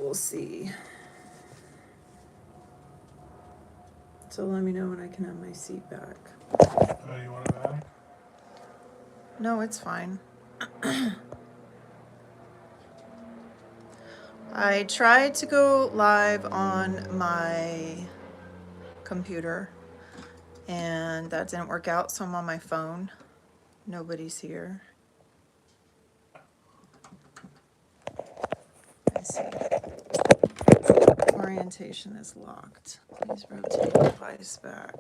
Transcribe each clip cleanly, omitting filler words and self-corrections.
we'll see. So let me know when I can have my seat back. Oh, you want it back? No, it's fine. I tried to go live on my computer and that didn't work out, so I'm on my phone. Nobody's here. I see. Orientation is locked. Please rotate device back.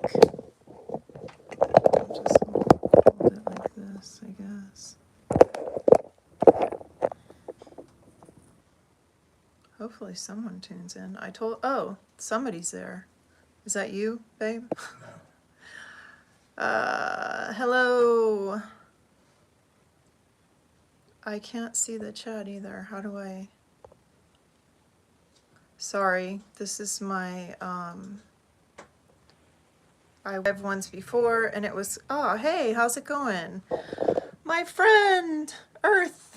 I'll just hold it like this, I guess. Hopefully someone tunes in. Oh, somebody's there. Is that you, babe? Hello. I can't see the chat either. How do I? Sorry, this is my, I live once before and it was, oh, hey, how's it going? My friend, Earth.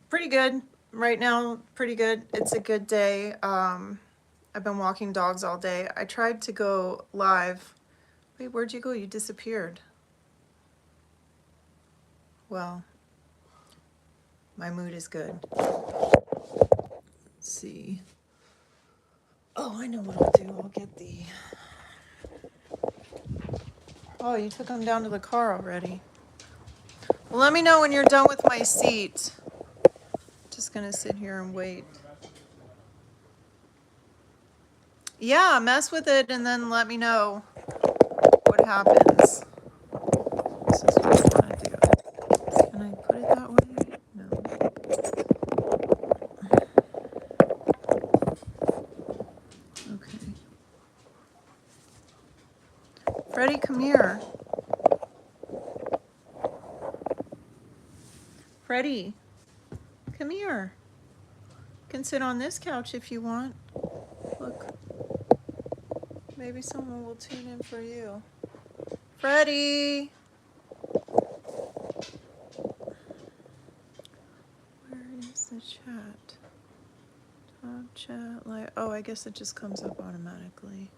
Pretty good right now, pretty good. It's a good day. I've been walking dogs all day. I tried to go live. Wait, where'd you go? You disappeared. Well, my mood is good. Let's see. Oh, I know what I'll do. I'll get the... Oh, you took them down to the car already. Well, let me know when you're done with my seat. Just gonna sit here and wait. Yeah, mess with it and then let me know what happens. This is what I want to do. Can I put it that way? No. Okay. Freddie, come here. Freddie, come here. You can sit on this couch if you want. Look. Maybe someone will tune in for you. Freddie! Where is the chat? Top chat, like, oh, I guess it just comes up automatically.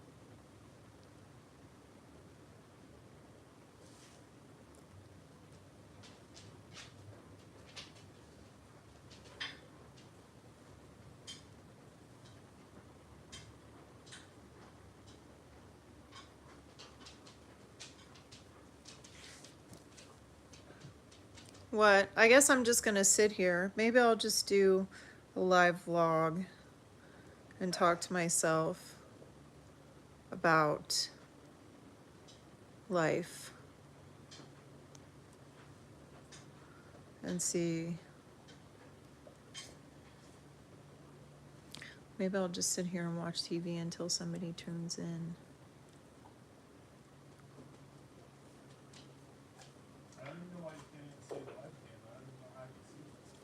What? I guess I'm just gonna sit here. Maybe I'll just do a live vlog and talk to myself about life and see. Maybe I'll just sit here and watch TV until somebody tunes in.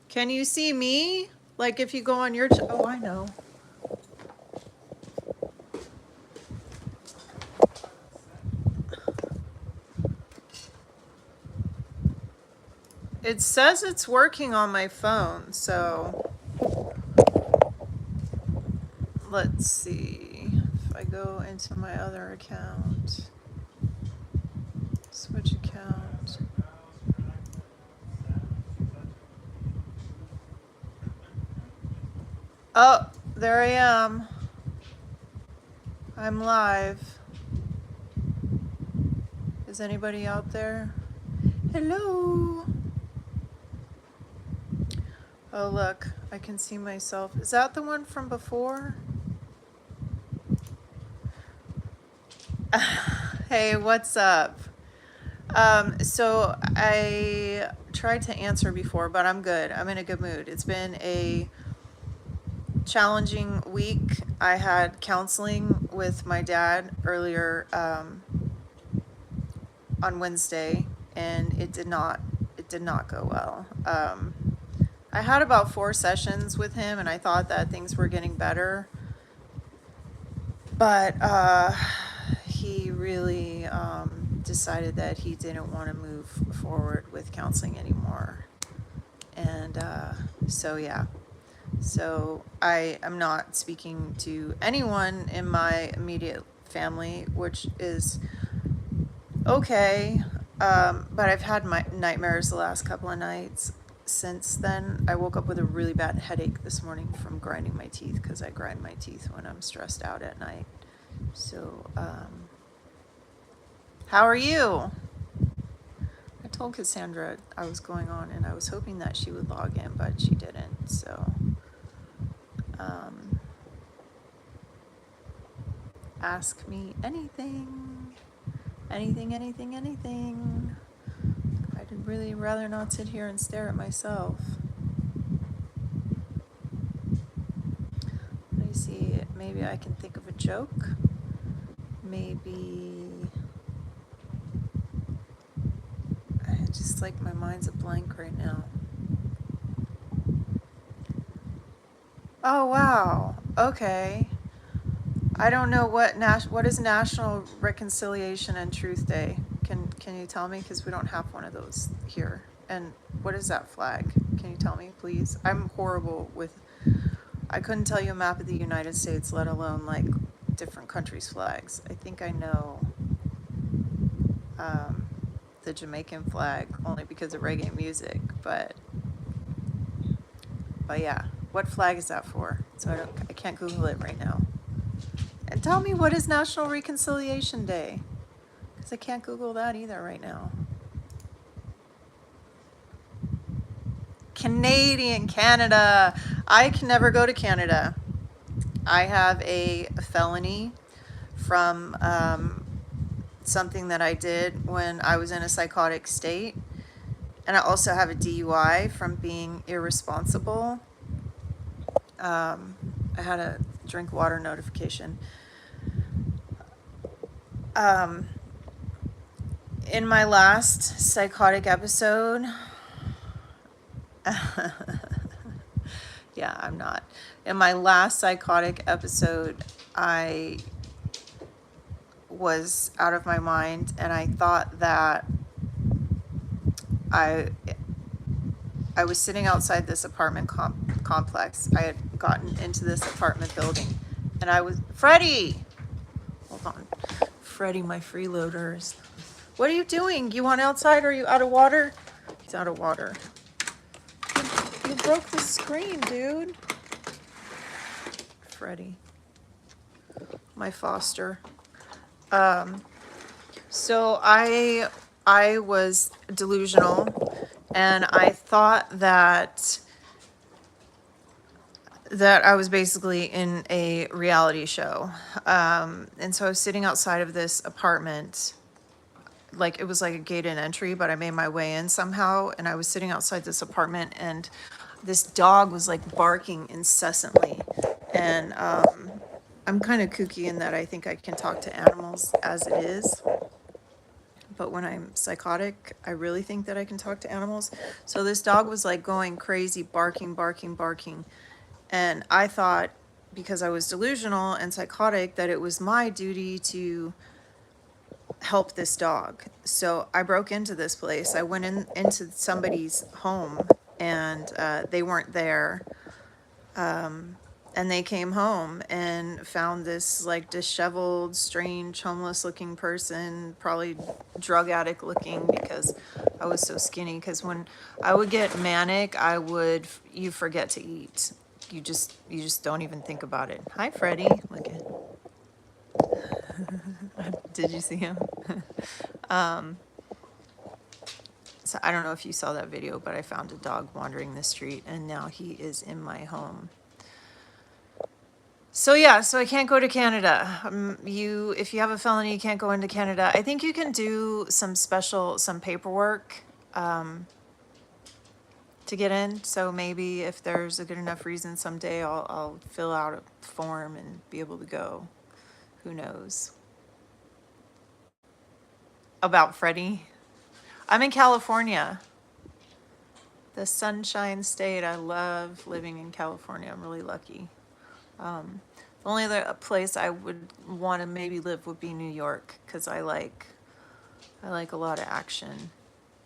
Can you see me? Like if you go on your, oh, I know. It says it's working on my phone, so let's see. If I go into my other account, switch account. Oh, there I am. I'm live. Is anybody out there? Hello. Oh, look, I can see myself. Is that the one from before? Hey, what's up? So I tried to answer before, but I'm good. I'm in a good mood. It's been a challenging week. I had counseling with my dad earlier on Wednesday, and it did not go well. I had about 4 sessions with him, and I thought that things were getting better, but he really decided that he didn't want to move forward with counseling anymore. And so yeah, So I am not speaking to anyone in my immediate family, which is okay. But I've had my nightmares the last couple of nights. Since then, I woke up with a really bad headache this morning from grinding my teeth, because I grind my teeth when I'm stressed out at night. So, how are you? I told Cassandra I was going on, and I was hoping that she would log in, but she didn't. So, ask me anything. Anything, anything, anything. I'd really rather not sit here and stare at myself. Let me see, maybe I can think of a joke. Maybe, I just like, my mind's a blank right now. Oh, wow, okay. I don't know what is National Reconciliation and Truth Day? Can you tell me? Because we don't have one of those here. And what is that flag? Can you tell me, please? I'm horrible with, I couldn't tell you a map of the United States, let alone like different countries' flags. I think I know the Jamaican flag only because of reggae music, but yeah, what flag is that for? So I can't Google it right now. And tell me, what is National Reconciliation Day? Because I can't Google that either right now. Canada. I can never go to Canada. I have a felony from something that I did when I was in a psychotic state. And I also have a DUI from being irresponsible. I had a drink water notification. In my last psychotic episode, yeah, I'm not. In my last psychotic episode, I was out of my mind, and I thought that I was sitting outside this apartment complex. I had gotten into this apartment building, and I was, Freddie! Hold on. Freddie, my freeloaders. What are you doing? You want outside? Are you out of water? He's out of water. You broke the screen, dude. Freddie. My foster. So I was delusional, and I thought that I was basically in a reality show. And so I was sitting outside of this apartment, like it was like a gated entry, but I made my way in somehow, and I was sitting outside this apartment, and this dog was like barking incessantly. And I'm kind of kooky in that I think I can talk to animals as it is. But when I'm psychotic, I really think that I can talk to animals. So this dog was like going crazy, barking, barking, barking. And I thought, because I was delusional and psychotic, that it was my duty to help this dog. So I broke into this place. I went into somebody's home, and they weren't there. And they came home and found this like disheveled, strange, homeless looking person, probably drug addict looking, because I was so skinny. Because when I would get manic, you forget to eat. You just don't even think about it. Hi, Freddie. Look at. Did you see him? So I don't know if you saw that video, but I found a dog wandering the street, and now he is in my home. So yeah, so I can't go to Canada. If you have a felony, you can't go into Canada. I think you can do some paperwork to get in. So maybe if there's a good enough reason someday, I'll fill out a form and be able to go. Who knows? About Freddie. I'm in California, the Sunshine State. I love living in California. I'm really lucky. The only other place I would want to maybe live would be New York, because I like a lot of action.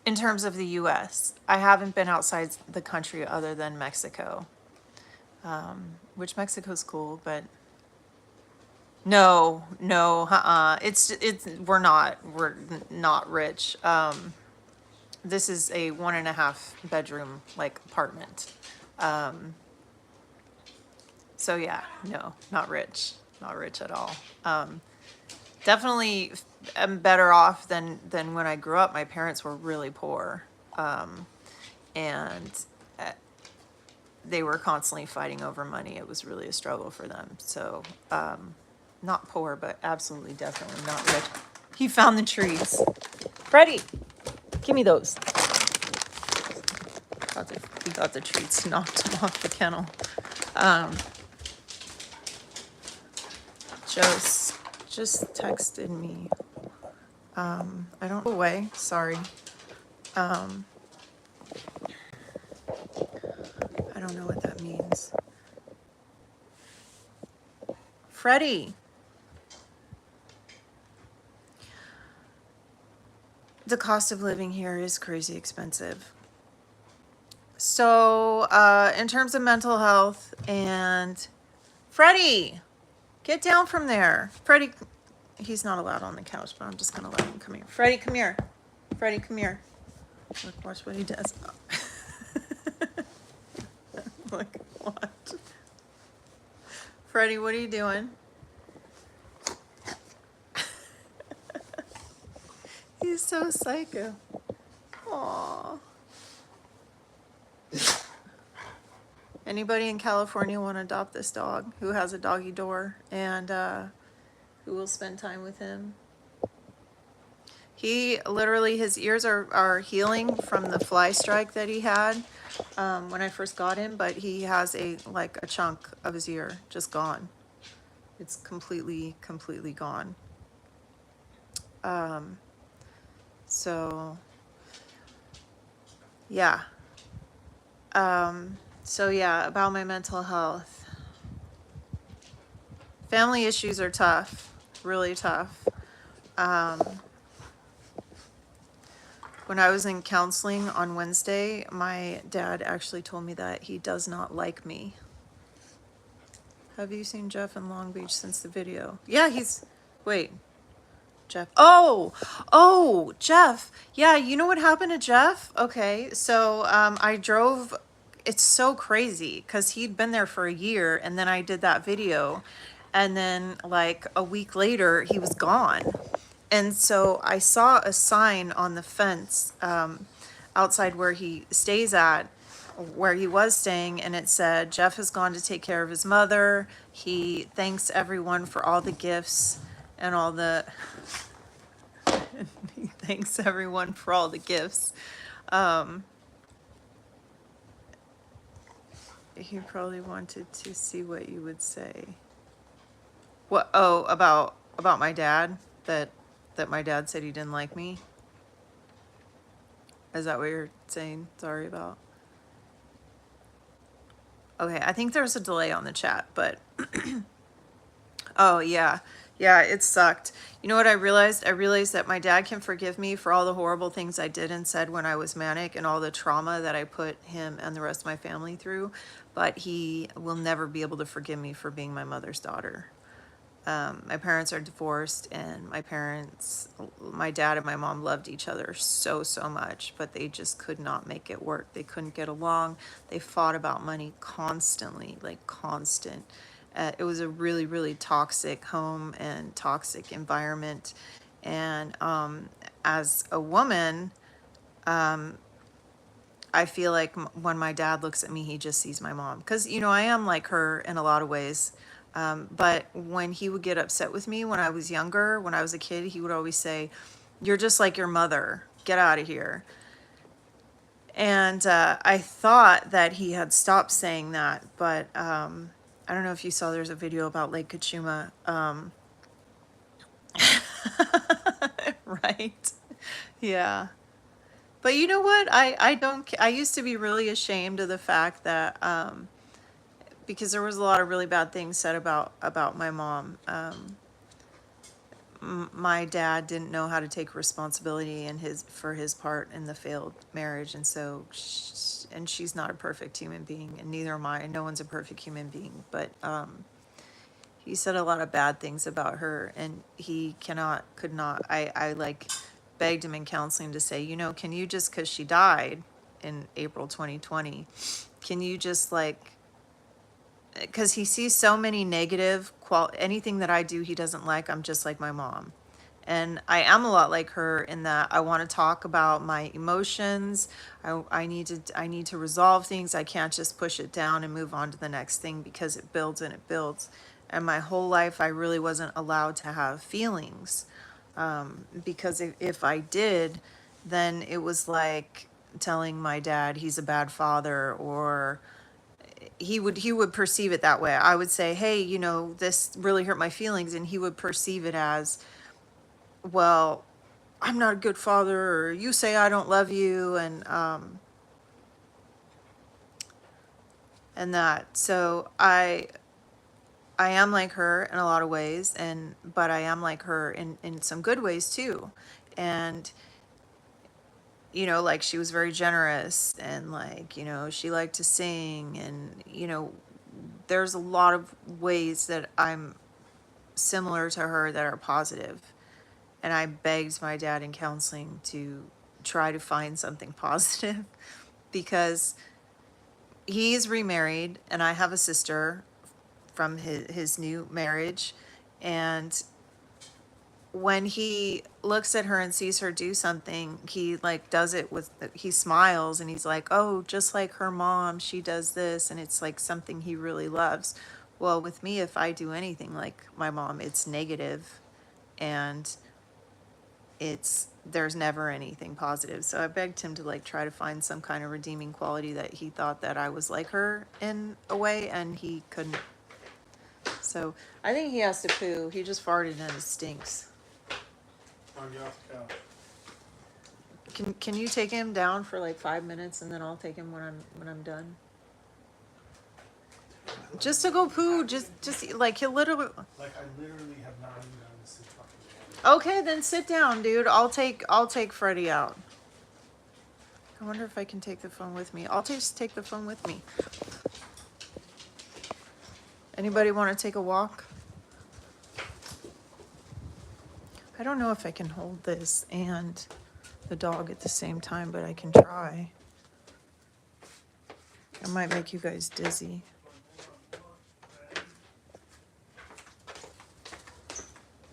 In terms of the U.S., I haven't been outside the country other than Mexico. which Mexico's cool, but no, no, we're not rich. This is a 1.5 bedroom like apartment. So yeah, no, not rich, not rich at all. Definitely am better off than when I grew up. My parents were really poor, and they were constantly fighting over money. It was really a struggle for them. So, not poor, but absolutely, definitely not rich. He found the trees. Freddie, give me those. He got the treats, knocked him off the kennel. Just texted me. I don't go away. Sorry. I don't know what that means. Freddie. The cost of living here is crazy expensive. So, in terms of mental health and Freddie, get down from there. Freddie, he's not allowed on the couch, but I'm just gonna let him come here. Freddie, come here. Freddie, come here. Look, watch what he does. Look, watch. Freddie, what are you doing? He's so psycho. Aww. Anybody in California want to adopt this dog who has a doggy door and who will spend time with him? He literally, his ears are healing from the fly strike that he had when I first got him, but he has a chunk of his ear just gone. It's completely gone. So yeah. So yeah, about my mental health. Family issues are tough, really tough. When I was in counseling on Wednesday, my dad actually told me that he does not like me. Have you seen Jeff in Long Beach since the video? Yeah, wait, Jeff. Oh, Jeff. Yeah, you know what happened to Jeff? Okay, so I drove, it's so crazy because he'd been there for a year and then I did that video and then like a week later he was gone. And so I saw a sign on the fence outside where he stays at, where he was staying, and it said, Jeff has gone to take care of his mother. He thanks everyone for all the gifts and all the... he thanks everyone for all the gifts. He probably wanted to see what you would say. What? Oh, about my dad? That my dad said he didn't like me? Is that what you're saying? Sorry about. Okay, I think there's a delay on the chat, but oh yeah, it sucked. You know what I realized? I realized that my dad can forgive me for all the horrible things I did and said when I was manic and all the trauma that I put him and the rest of my family through, but he will never be able to forgive me for being my mother's daughter. My parents are divorced, and my dad and my mom loved each other so much, but they just could not make it work. They couldn't get along. They fought about money constantly, like constant. It was a really toxic home and toxic environment. And as a woman, I feel like when my dad looks at me, he just sees my mom. Because, I am like her in a lot of ways. But when he would get upset with me when I was younger, when I was a kid, he would always say, "You're just like your mother. Get out of here." And I thought that he had stopped saying that, but I don't know if you saw, there's a video about Lake Kachuma. Right? Yeah. But you know what? I used to be really ashamed of the fact that because there was a lot of really bad things said about my mom. my dad didn't know how to take responsibility for his part in the failed marriage, and so and she's not a perfect human being, and neither am I. No one's a perfect human being, but he said a lot of bad things about her, and he could not. I like begged him in counseling to say, you know, can you just, because she died in April 2020, can you just like, because he sees so many negative anything that I do he doesn't like. I'm just like my mom, and I am a lot like her in that I want to talk about my emotions. I need to resolve things. I can't just push it down and move on to the next thing, because it builds and it builds. And my whole life I really wasn't allowed to have feelings, because if I did, then it was like telling my dad he's a bad father, or he would perceive it that way. I would say, hey, you know, this really hurt my feelings, and he would perceive it as, well, I'm not a good father, or you say I don't love you, and that. So I am like her in a lot of ways, but I am like her in some good ways too. And you know, like, she was very generous, and like, you know, she liked to sing, and you know, there's a lot of ways that I'm similar to her that are positive. And I begged my dad in counseling to try to find something positive because he's remarried, and I have a sister from his new marriage. And when he looks at her and sees her do something, he like does it with, he smiles, and he's like, oh, just like her mom, she does this, and it's like something he really loves. Well, with me, if I do anything like my mom, it's negative, and there's never anything positive. So I begged him to like try to find some kind of redeeming quality that he thought that I was like her in a way, and he couldn't. So I think he has to poo. He just farted and it stinks. I'll get off the couch. Can you take him down for like 5 minutes, and then I'll take him when I'm done? Just to go poo, just like he'll literally. Like, I literally have not even done this since fucking morning. Okay, then sit down, dude. I'll take Freddie out. I wonder if I can take the phone with me. I'll just take the phone with me. Anybody want to take a walk? I don't know if I can hold this and the dog at the same time, but I can try. I might make you guys dizzy.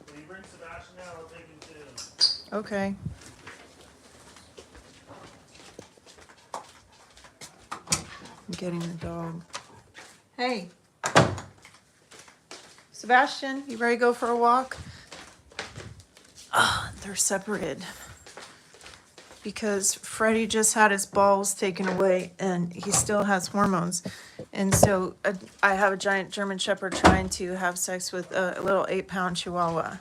Will you bring Sebastian out? I'll take him too. Okay. I'm getting the dog. Hey. Sebastian, you ready to go for a walk? They're separated because Freddie just had his balls taken away, and he still has hormones. And so I have a giant German Shepherd trying to have sex with a little 8-pound Chihuahua.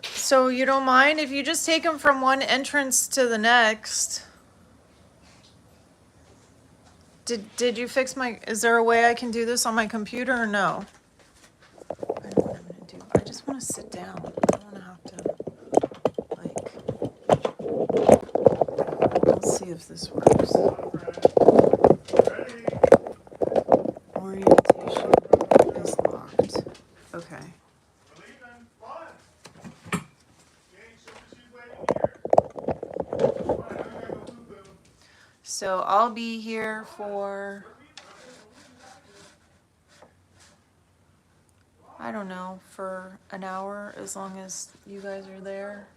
So you don't mind if you just take him from one entrance to the next? Did you fix is there a way I can do this on my computer, or no? I know what I'm gonna do. I just wanna sit down. I don't wanna have to, like, let's see if this works. Orientation is locked. Okay. So I'll be here for, I don't know, for an hour, as long as you guys are there.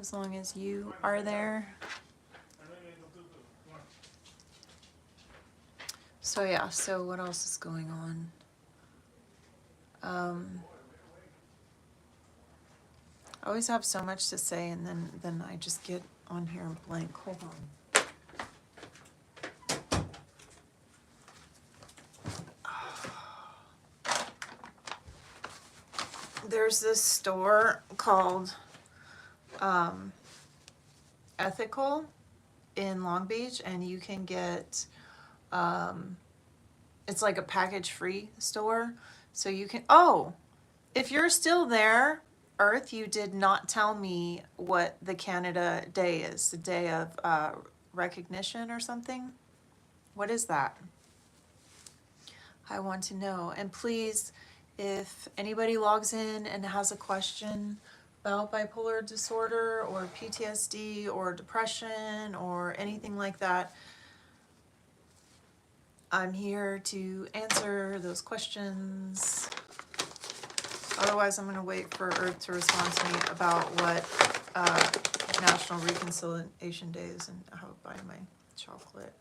As long as you are there. So yeah, so what else is going on? I always have so much to say, and then I just get on here and blank. Hold on. There's this store called Ethical in Long Beach, and you can get It's like a package-free store. So you can, oh, if you're still there, Earth, you did not tell me what the Canada Day is. The day of recognition or something? What is that? I want to know. And please, if anybody logs in and has a question about bipolar disorder or PTSD or depression or anything like that, I'm here to answer those questions. Otherwise, I'm going to wait for Earth to respond to me about what National Reconciliation Day is, and I'll buy my chocolate.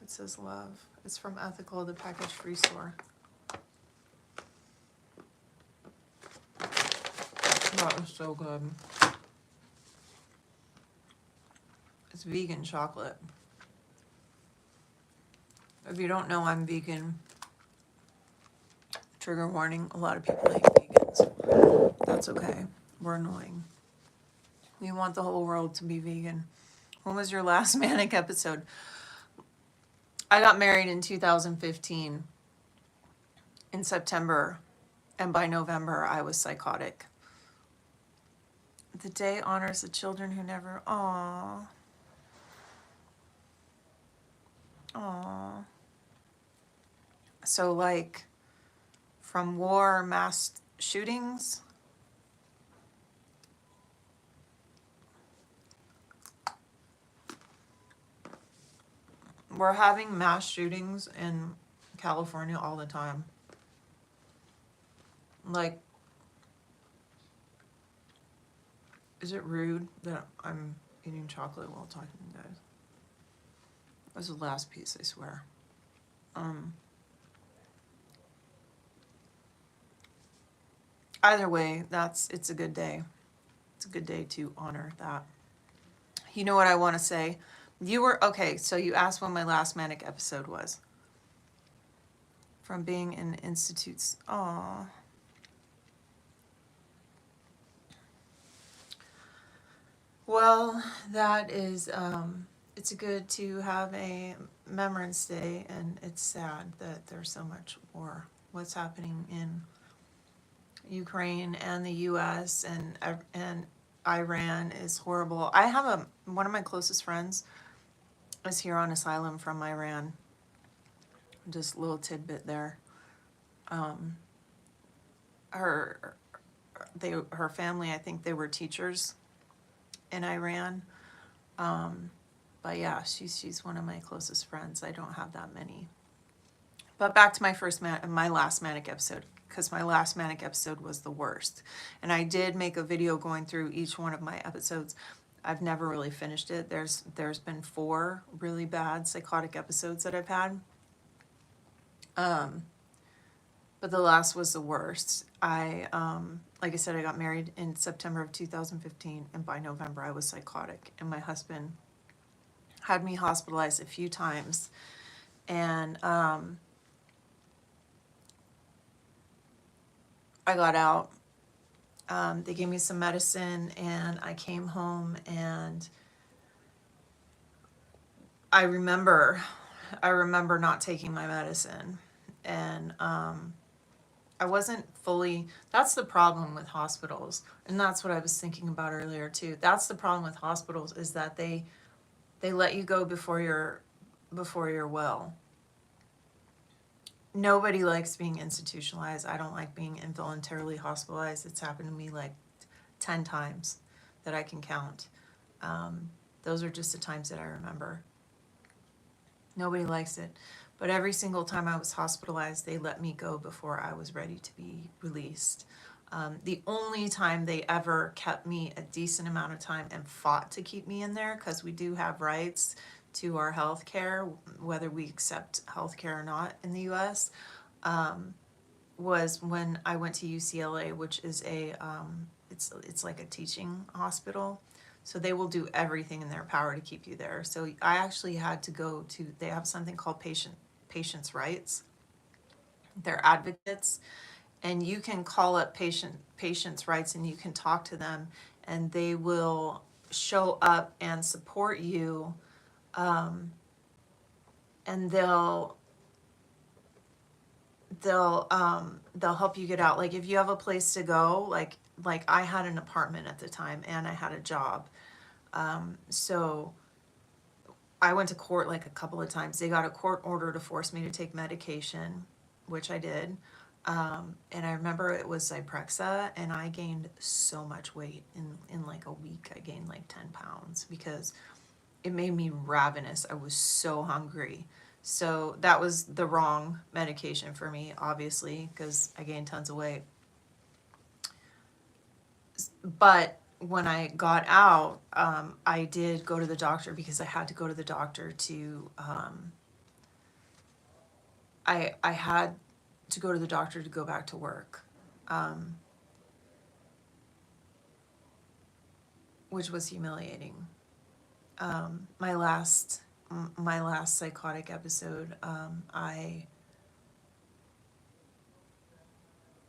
It says love. It's from Ethical, the package free store. That was so good. It's vegan chocolate. If you don't know, I'm vegan. Trigger warning, a lot of people hate vegans. That's okay. We're annoying. We want the whole world to be vegan. When was your last manic episode? I got married in 2015 in September, and by November I was psychotic. The day honors the children who never, aww. Aww. So like from war, mass shootings, we're having mass shootings in California all the time. Like, is it rude that I'm eating chocolate while talking to you guys? That's the last piece, I swear. Either way, it's a good day. It's a good day to honor that. You know what I want to say? Okay, so you asked when my last manic episode was. From being in institutes. Aww. Well, that is, it's good to have a Remembrance Day, and it's sad that there's so much war. What's happening in Ukraine and the U.S. and Iran is horrible. I have one of my closest friends is here on asylum from Iran. Just a little tidbit there. Her family, I think they were teachers in Iran. But yeah, she's one of my closest friends. I don't have that many. But back to my last manic episode, because my last manic episode was the worst. And I did make a video going through each one of my episodes. I've never really finished it. There's been 4 really bad psychotic episodes that I've had. But the last was the worst. Like I said, I got married in September of 2015, and by November I was psychotic. And my husband had me hospitalized a few times. And I got out. They gave me some medicine, and I came home, and I remember not taking my medicine. And I wasn't fully, that's the problem with hospitals. And that's what I was thinking about earlier too. That's the problem with hospitals, is that they let you go before you're well. Nobody likes being institutionalized. I don't like being involuntarily hospitalized. It's happened to me like 10 times that I can count. Those are just the times that I remember. Nobody likes it. But every single time I was hospitalized, they let me go before I was ready to be released. The only time they ever kept me a decent amount of time and fought to keep me in there, because we do have rights to our health care, whether we accept health care or not in the US, was when I went to UCLA, which is it's like a teaching hospital. So they will do everything in their power to keep you there. So I actually had to go to, they have something called patients' rights. They're advocates, and you can call up patients' rights, and you can talk to them, and they will show up and support you, and they'll they'll help you get out. Like if you have a place to go, like I had an apartment at the time and I had a job. So I went to court like a couple of times. They got a court order to force me to take medication, which I did. And I remember it was Zyprexa, and I gained so much weight in like a week. I gained like 10 pounds because it made me ravenous. I was so hungry. So that was the wrong medication for me, obviously, because I gained tons of weight. But when I got out, I did go to the doctor because I had to go to the doctor to, I had to go to the doctor to go back to work, which was humiliating. My last psychotic episode,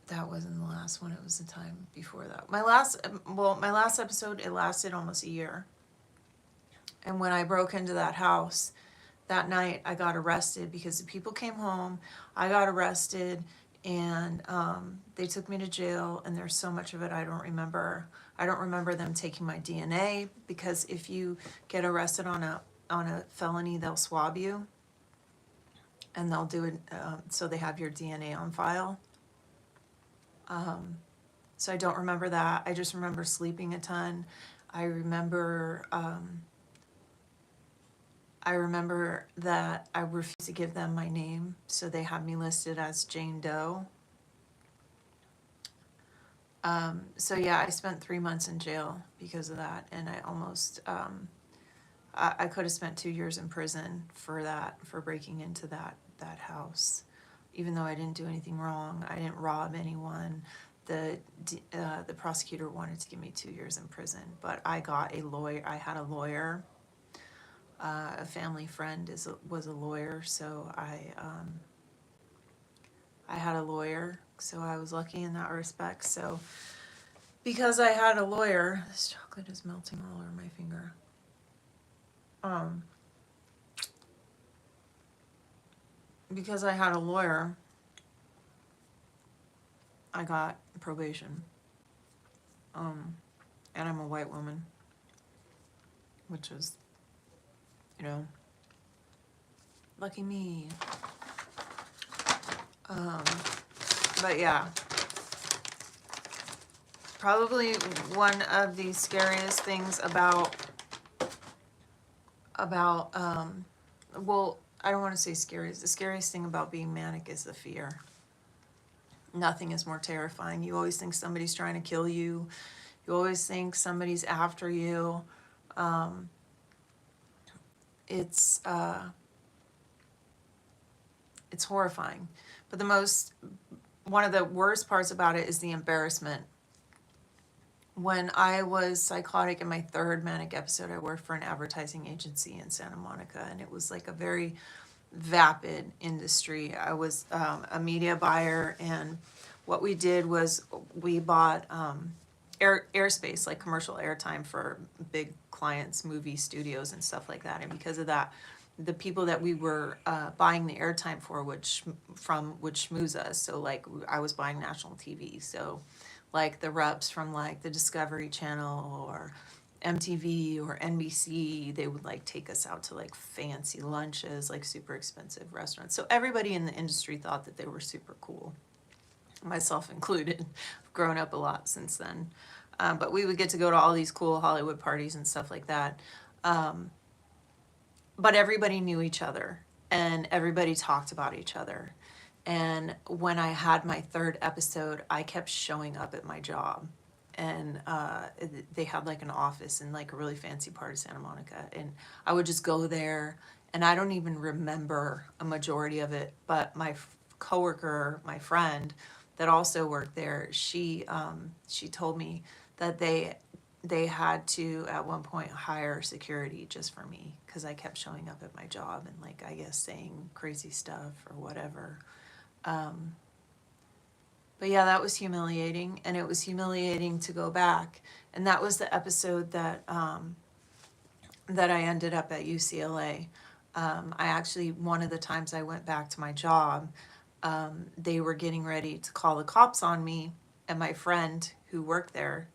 that wasn't the last one, it was the time before that. My last episode, it lasted almost a year. And when I broke into that house that night, I got arrested because the people came home. I got arrested, and they took me to jail. And there's so much of it I don't remember. I don't remember them taking my DNA because if you get arrested on a felony, they'll swab you, and they'll do it so they have your DNA on file. So I don't remember that. I just remember sleeping a ton. I remember that I refused to give them my name, so they had me listed as Jane Doe. So yeah, I spent 3 months in jail because of that, and I almost I could have spent 2 years in prison for that, for breaking into that house, even though I didn't do anything wrong. I didn't rob anyone. The prosecutor wanted to give me 2 years in prison, but I got a lawyer. I had a lawyer. A family friend was a lawyer, so I had a lawyer, so I was lucky in that respect. So because I had a lawyer, this chocolate is melting all over my finger. Because I had a lawyer, I got probation. And I'm a white woman, which is, you know, lucky me. But yeah, probably one of the scariest things about well, I don't want to say scariest. The scariest thing about being manic is the fear. Nothing is more terrifying. You always think somebody's trying to kill you. You always think somebody's after you. It's horrifying. But one of the worst parts about it is the embarrassment. When I was psychotic in my third manic episode, I worked for an advertising agency in Santa Monica, and it was like a very vapid industry. I was a media buyer, and what we did was we bought airspace, like commercial airtime for big clients, movie studios and stuff like that. And because of that, the people that we were buying the airtime for would schmooze us. So like I was buying national TV, so like the reps from like the Discovery Channel or MTV or NBC, they would like take us out to like fancy lunches, like super expensive restaurants. So everybody in the industry thought that they were super cool, myself included. I've grown up a lot since then. But we would get to go to all these cool Hollywood parties and stuff like that. But everybody knew each other and everybody talked about each other. And when I had my third episode, I kept showing up at my job. And they had like an office in like a really fancy part of Santa Monica. And I would just go there, and I don't even remember a majority of it. But my coworker, my friend that also worked there, she told me that they had to at one point hire security just for me because I kept showing up at my job and like I guess saying crazy stuff or whatever. But yeah, that was humiliating, and it was humiliating to go back. And that was the episode that that I ended up at UCLA. I actually, one of the times I went back to my job, they were getting ready to call the cops on me, and my friend who worked there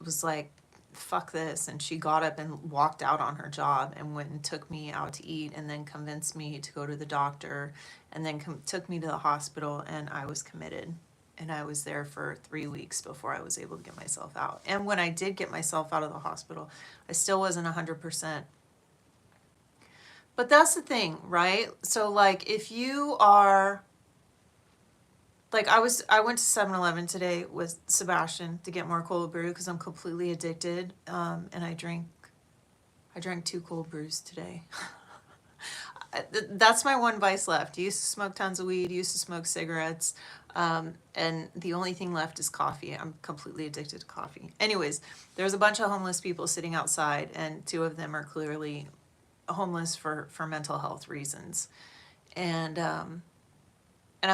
was like, fuck this, and she got up and walked out on her job and went and took me out to eat, and then convinced me to go to the doctor, and then took me to the hospital, and I was committed. And I was there for 3 weeks before I was able to get myself out. And when I did get myself out of the hospital, I still wasn't 100%. But that's the thing, right? So like if you are like I went to 7-Eleven today with Sebastian to get more cold brew because I'm completely addicted. And I drank 2 cold brews today. That's my one vice left. I used to smoke tons of weed, used to smoke cigarettes, and the only thing left is coffee. I'm completely addicted to coffee. Anyways, there's a bunch of homeless people sitting outside, and 2 of them are clearly homeless for mental health reasons. And I'm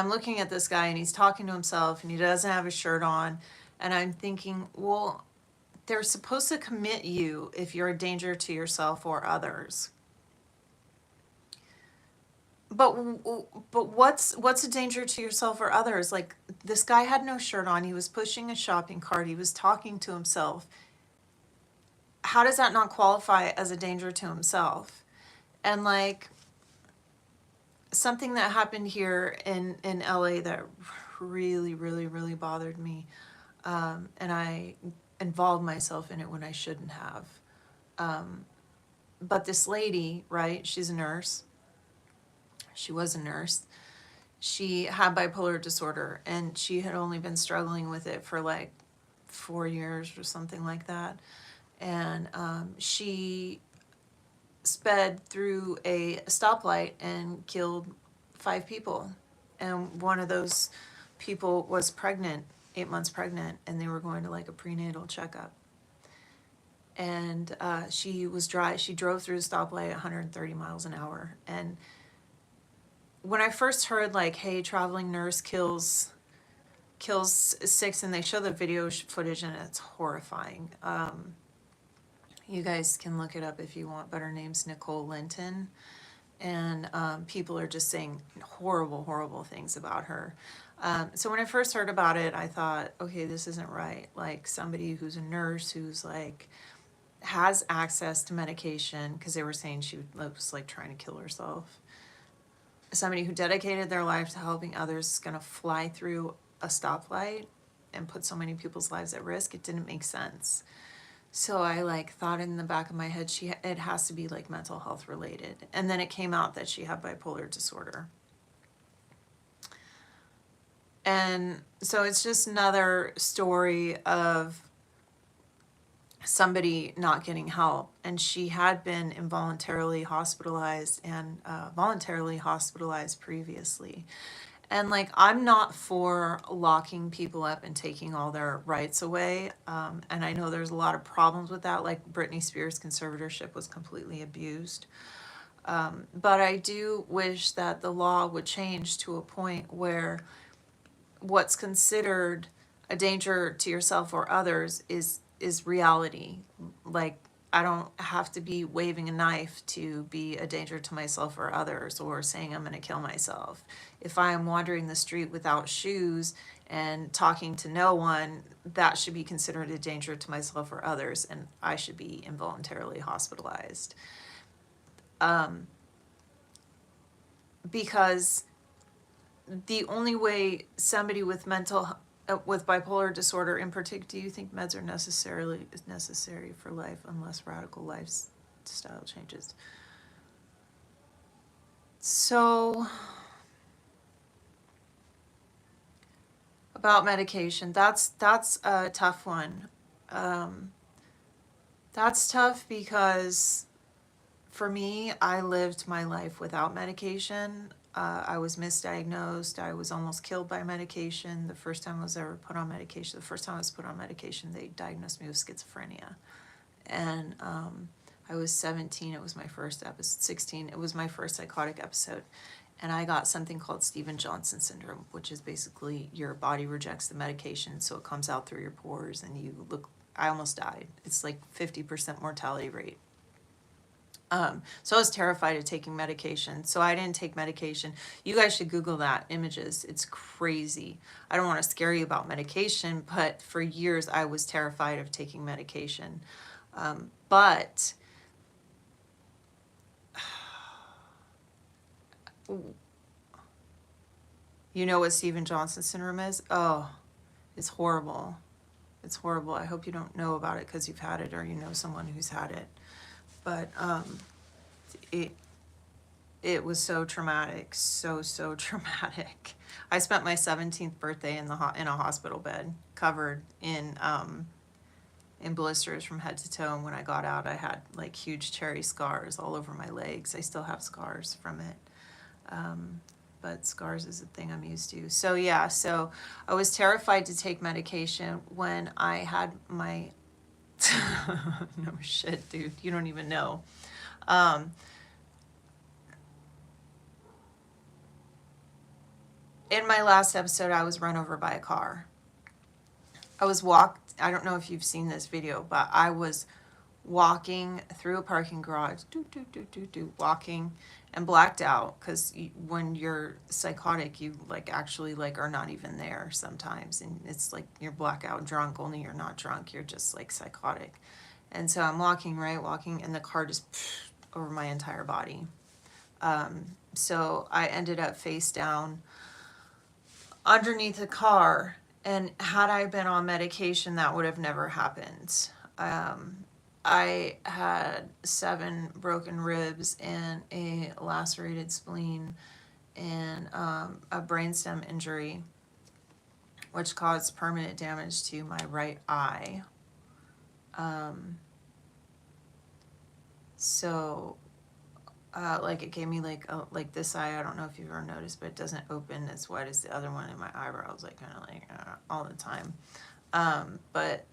looking at this guy, and he's talking to himself, and he doesn't have his shirt on, and I'm thinking, well, they're supposed to commit you if you're a danger to yourself or others. But what's a danger to yourself or others? Like, this guy had no shirt on. He was pushing a shopping cart. He was talking to himself. How does that not qualify as a danger to himself? And like something that happened here in LA that really, really, really bothered me, and I involved myself in it when I shouldn't have. But this lady, right? She's a nurse. She was a nurse. She had bipolar disorder, and she had only been struggling with it for like 4 years or something like that. And she sped through a stoplight and killed 5 people. And one of those people was pregnant, 8 months pregnant, and they were going to like a prenatal checkup. And she drove through the stoplight at 130 miles an hour. And when I first heard like, hey, traveling nurse kills 6, and they show the video footage, and it's horrifying. You guys can look it up if you want, but her name's Nicole Linton, and people are just saying horrible, horrible things about her. So when I first heard about it, I thought, okay, this isn't right. Like somebody who's a nurse, who's like has access to medication, because they were saying she was like trying to kill herself. Somebody who dedicated their life to helping others is going to fly through a stoplight and put so many people's lives at risk. It didn't make sense. So I like thought in the back of my head, it has to be like mental health related. And then it came out that she had bipolar disorder. And so it's just another story of somebody not getting help. And she had been involuntarily hospitalized and voluntarily hospitalized previously. And like, I'm not for locking people up and taking all their rights away. And I know there's a lot of problems with that. Like Britney Spears' conservatorship was completely abused. But I do wish that the law would change to a point where what's considered a danger to yourself or others is reality. Like, I don't have to be waving a knife to be a danger to myself or others, or saying I'm going to kill myself. If I am wandering the street without shoes and talking to no one, that should be considered a danger to myself or others, and I should be involuntarily hospitalized. Because the only way somebody with with bipolar disorder in particular, do you think meds are necessary for life unless radical lifestyle changes? So about medication, that's a tough one. That's tough because for me, I lived my life without medication. I was misdiagnosed. I was almost killed by medication. The first time I was ever put on medication, they diagnosed me with schizophrenia. And I was 17. It was my first episode. 16. It was my first psychotic episode. And I got something called Stevens-Johnson syndrome, which is basically your body rejects the medication, so it comes out through your pores, and I almost died. It's like 50% mortality rate. So I was terrified of taking medication. So I didn't take medication. You guys should Google that images. It's crazy. I don't want to scare you about medication, but for years I was terrified of taking medication. But you know what Steven Johnson syndrome is? Oh, it's horrible. It's horrible. I hope you don't know about it because you've had it or you know someone who's had it. But it it was so traumatic, so traumatic. I spent my 17th birthday in in a hospital bed, covered in blisters from head to toe. And when I got out, I had like huge cherry scars all over my legs. I still have scars from it. But scars is a thing I'm used to. So yeah, so I was terrified to take medication when I had my no shit, dude. You don't even know. In my last episode, I was run over by a car. I don't know if you've seen this video, but I was walking through a parking garage, walking and blacked out because when you're psychotic, you like actually like are not even there sometimes. And it's like you're blackout drunk, only you're not drunk. You're just like psychotic. And so I'm walking, and the car just over my entire body. So I ended up face down underneath the car, and had I been on medication, that would have never happened. I had 7 broken ribs and a lacerated spleen and a brainstem injury, which caused permanent damage to my right eye. So like it gave me like this eye. I don't know if you've ever noticed, but it doesn't open as wide as the other one in my eyebrows, like kind of like all the time. But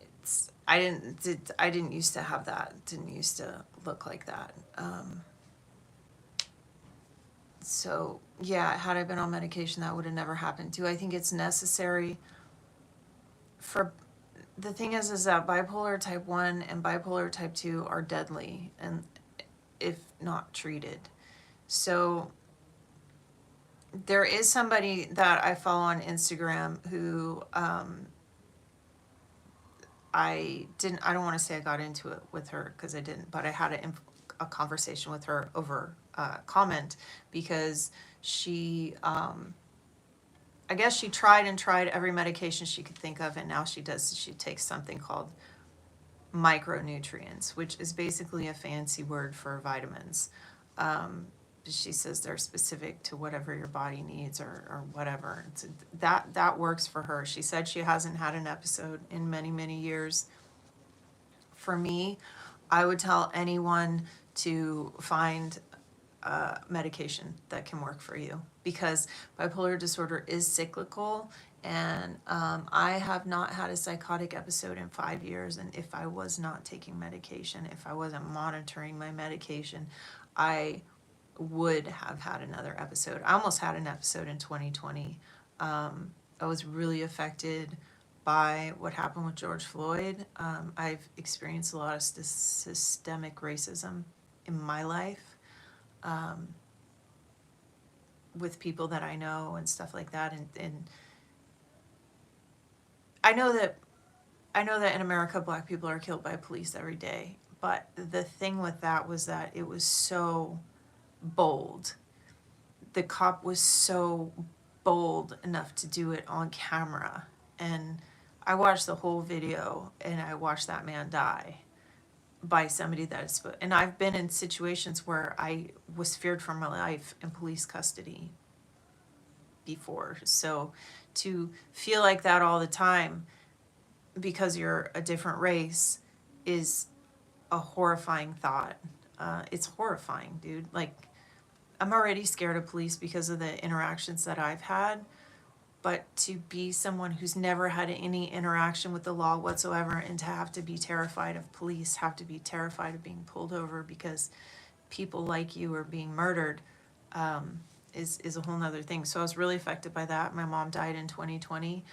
it's I didn't used to have that. Didn't used to look like that. So yeah, had I been on medication, that would have never happened. Do I think it's necessary for? The thing is that bipolar type 1 and bipolar type 2 are deadly, and if not treated. So there is somebody that I follow on Instagram who I don't want to say I got into it with her because I didn't, but I had a conversation with her over comment because she I guess she tried every medication she could think of, and now she takes something called micronutrients, which is basically a fancy word for vitamins. She says they're specific to whatever your body needs or whatever. That works for her. She said she hasn't had an episode in many years. For me, I would tell anyone to find medication that can work for you, because bipolar disorder is cyclical, and I have not had a psychotic episode in 5 years, and if I was not taking medication, if I wasn't monitoring my medication, I would have had another episode. I almost had an episode in 2020. I was really affected by what happened with George Floyd. I've experienced a lot of systemic racism in my life. With people that I know and stuff like that, and I know that in America Black people are killed by police every day, but the thing with that was that it was so bold. The cop was so bold enough to do it on camera, and I watched the whole video and I watched that man die by somebody that is, and I've been in situations where I was feared for my life in police custody before. So to feel like that all the time because you're a different race is a horrifying thought. It's horrifying, dude. Like, I'm already scared of police because of the interactions that I've had, but to be someone who's never had any interaction with the law whatsoever and to have to be terrified of police, have to be terrified of being pulled over because people like you are being murdered, is a whole nother thing. So I was really affected by that. My mom died in 2020.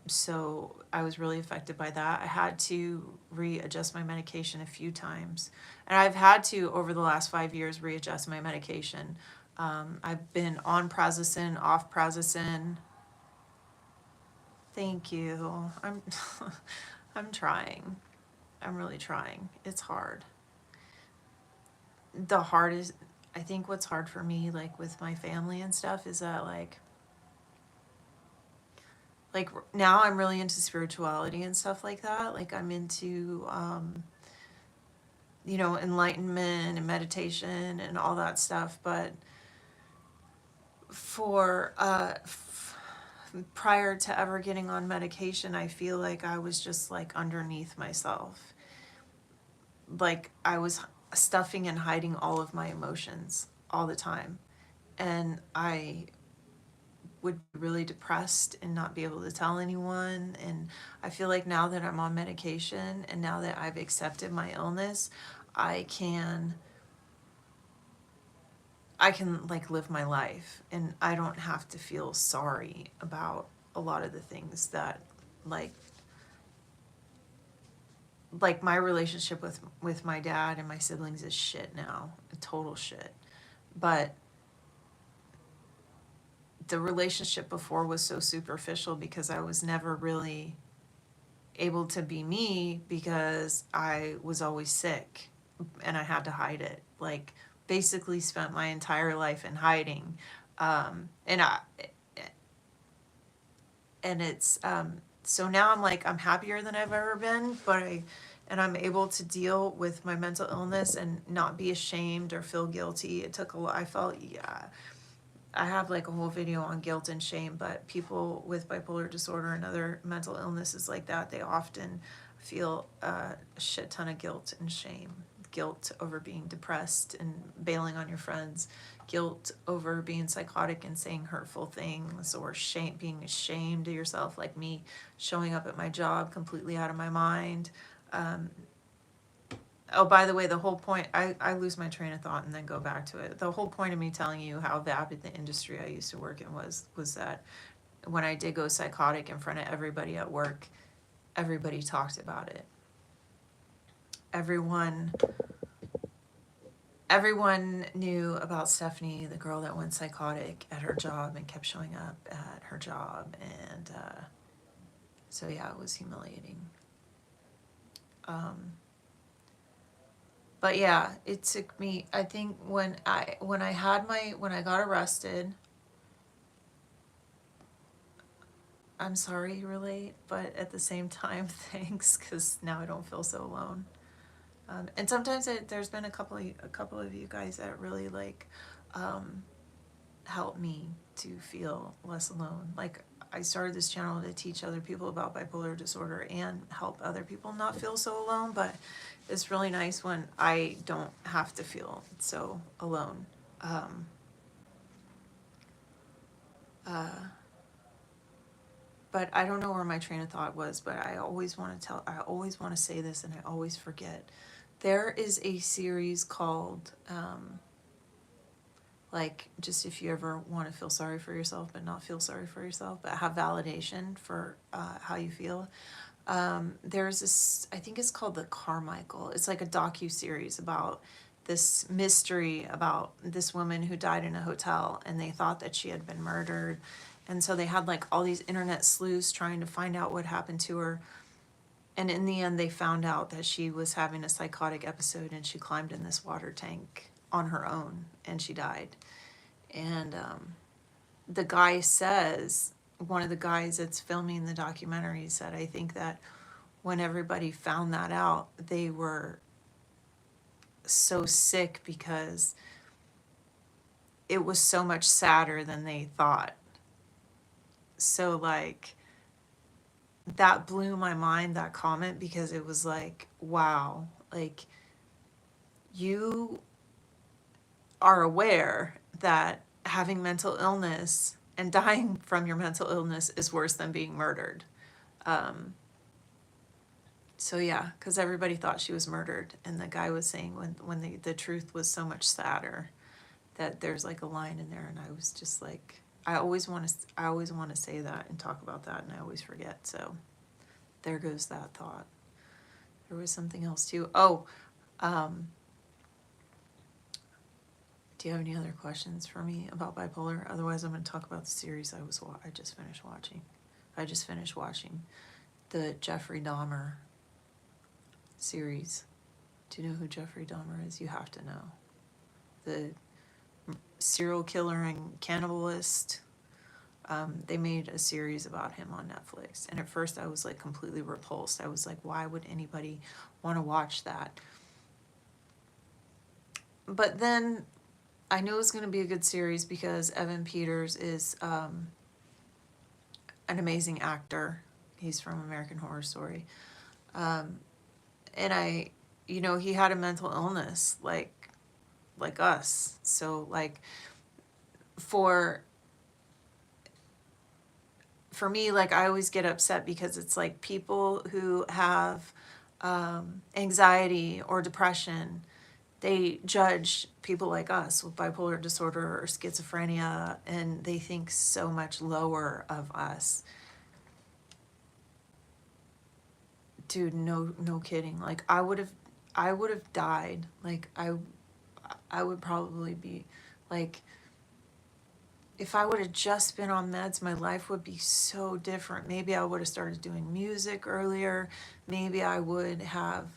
So I was really affected by that. I had to readjust my medication a few times. And I've had to, over the last 5 years, readjust my medication. I've been on prazosin, off prazosin. Thank you. I'm trying. I'm really trying. It's hard. The hardest, I think what's hard for me, like with my family and stuff, is that like now I'm really into spirituality and stuff like that. Like I'm into enlightenment and meditation and all that stuff. But for prior to ever getting on medication, I feel like I was just like underneath myself. Like I was stuffing and hiding all of my emotions all the time. And I would be really depressed and not be able to tell anyone. And I feel like now that I'm on medication and now that I've accepted my illness, I can like live my life, and I don't have to feel sorry about a lot of the things that like my relationship with my dad and my siblings is shit now, total shit. But the relationship before was so superficial because I was never really able to be me because I was always sick and I had to hide it. Like basically spent my entire life in hiding. And it's so now I'm like I'm happier than I've ever been, and I'm able to deal with my mental illness and not be ashamed or feel guilty. It took a lot. I felt, yeah, I have like a whole video on guilt and shame, but people with bipolar disorder and other mental illnesses like that, they often feel a shit ton of guilt and shame. Guilt over being depressed and bailing on your friends, guilt over being psychotic and saying hurtful things, or shame, being ashamed of yourself, like me showing up at my job completely out of my mind. Oh, by the way, the whole point, I lose my train of thought and then go back to it. The whole point of me telling you how vapid the industry I used to work in was that when I did go psychotic in front of everybody at work, everybody talked about it. Everyone knew about Stephanie, the girl that went psychotic at her job and kept showing up at her job. And so, yeah, it was humiliating. But yeah, it took me, I think when I got arrested, I'm sorry you relate, but at the same time, thanks, because now I don't feel so alone. And sometimes there's been a couple of you guys that really like help me to feel less alone. Like I started this channel to teach other people about bipolar disorder and help other people not feel so alone, but it's really nice when I don't have to feel so alone. But I don't know where my train of thought was, but I always want to say this and I always forget. There is a series called, like, just if you ever want to feel sorry for yourself, but not feel sorry for yourself, but have validation for how you feel. There's this, I think it's called The Carmichael. It's like a docu-series about this mystery about this woman who died in a hotel, and they thought that she had been murdered. And so they had like all these internet sleuths trying to find out what happened to her. And in the end, they found out that she was having a psychotic episode and she climbed in this water tank on her own and she died. And the guy says, one of the guys that's filming the documentary said, I think that when everybody found that out, they were so sick because it was so much sadder than they thought. So like, that blew my mind, that comment, because it was like, wow, like you are aware that having mental illness and dying from your mental illness is worse than being murdered. So yeah, because everybody thought she was murdered, and the guy was saying when the truth was so much sadder, that there's like a line in there, and I was just like, I always want to say that and talk about that, and I always forget. So there goes that thought. There was something else too. Oh, do you have any other questions for me about bipolar? Otherwise, I'm going to talk about the series I just finished watching. I just finished watching the Jeffrey Dahmer series. Do you know who Jeffrey Dahmer is? You have to know. The serial killer and cannibalist. They made a series about him on Netflix. And at first I was like completely repulsed. I was like, why would anybody want to watch that? But then I knew it was going to be a good series because Evan Peters is an amazing actor. He's from American Horror Story. And he had a mental illness like us. So like for me, like I always get upset because it's like people who have anxiety or depression, they judge people like us with bipolar disorder or schizophrenia, and they think so much lower of us. Dude, no kidding. Like I would have died. Like I would probably be like, if I would have just been on meds, my life would be so different. Maybe I would have started doing music earlier. Maybe I would have,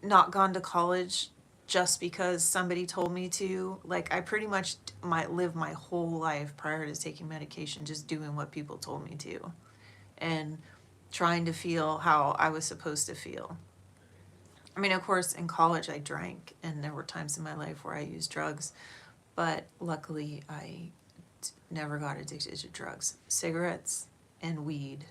not gone to college just because somebody told me to. Like, I pretty much might live my whole life prior to taking medication just doing what people told me to and trying to feel how I was supposed to feel. I mean, of course, in college I drank, and there were times in my life where I used drugs, but luckily I never got addicted to drugs. Cigarettes and weed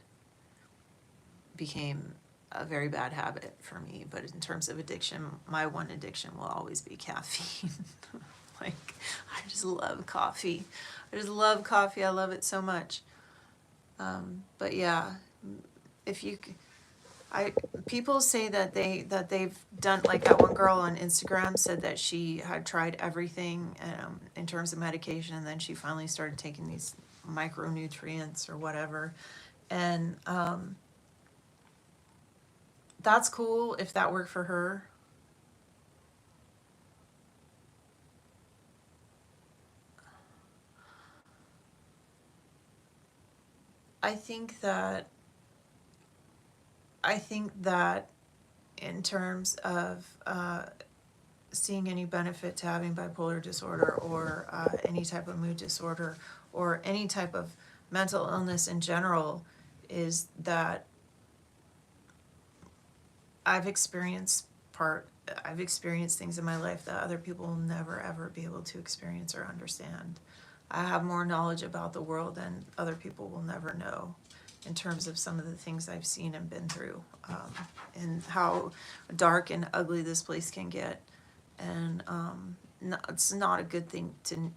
became a very bad habit for me, but in terms of addiction, my one addiction will always be caffeine. Like, I just love coffee. I love it so much. But yeah, if you, people say that they've done, like that one girl on Instagram said that she had tried everything in terms of medication, and then she finally started taking these micronutrients or whatever, and that's cool if that worked for her. I think that in terms of seeing any benefit to having bipolar disorder or any type of mood disorder or any type of mental illness in general, is that I've experienced things in my life that other people will never ever be able to experience or understand. I have more knowledge about the world than other people will never know, in terms of some of the things I've seen and been through, and how dark and ugly this place can get. And it's not a good thing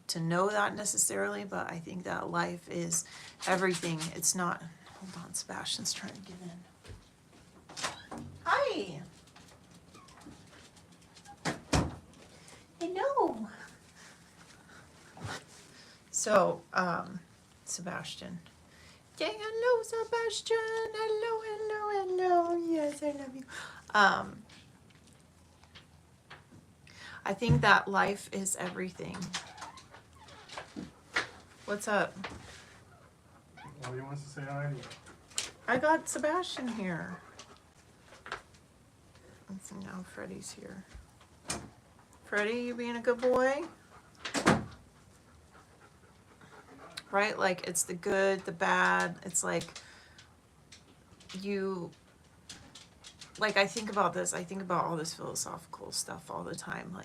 to know that necessarily, but I think that life is everything. It's not, hold on, Sebastian's trying to get in. Hi. Hello. So, Sebastian. Yeah, hello, Sebastian. Hello. Yes, I love you. I think that life is everything. What's up? Well, he wants to say hi to you. I got Sebastian here. Let's see, now Freddie's here. Freddie, you being a good boy? Right? Like, it's the good, the bad. It's like I think about this. I think about all this philosophical stuff all the time.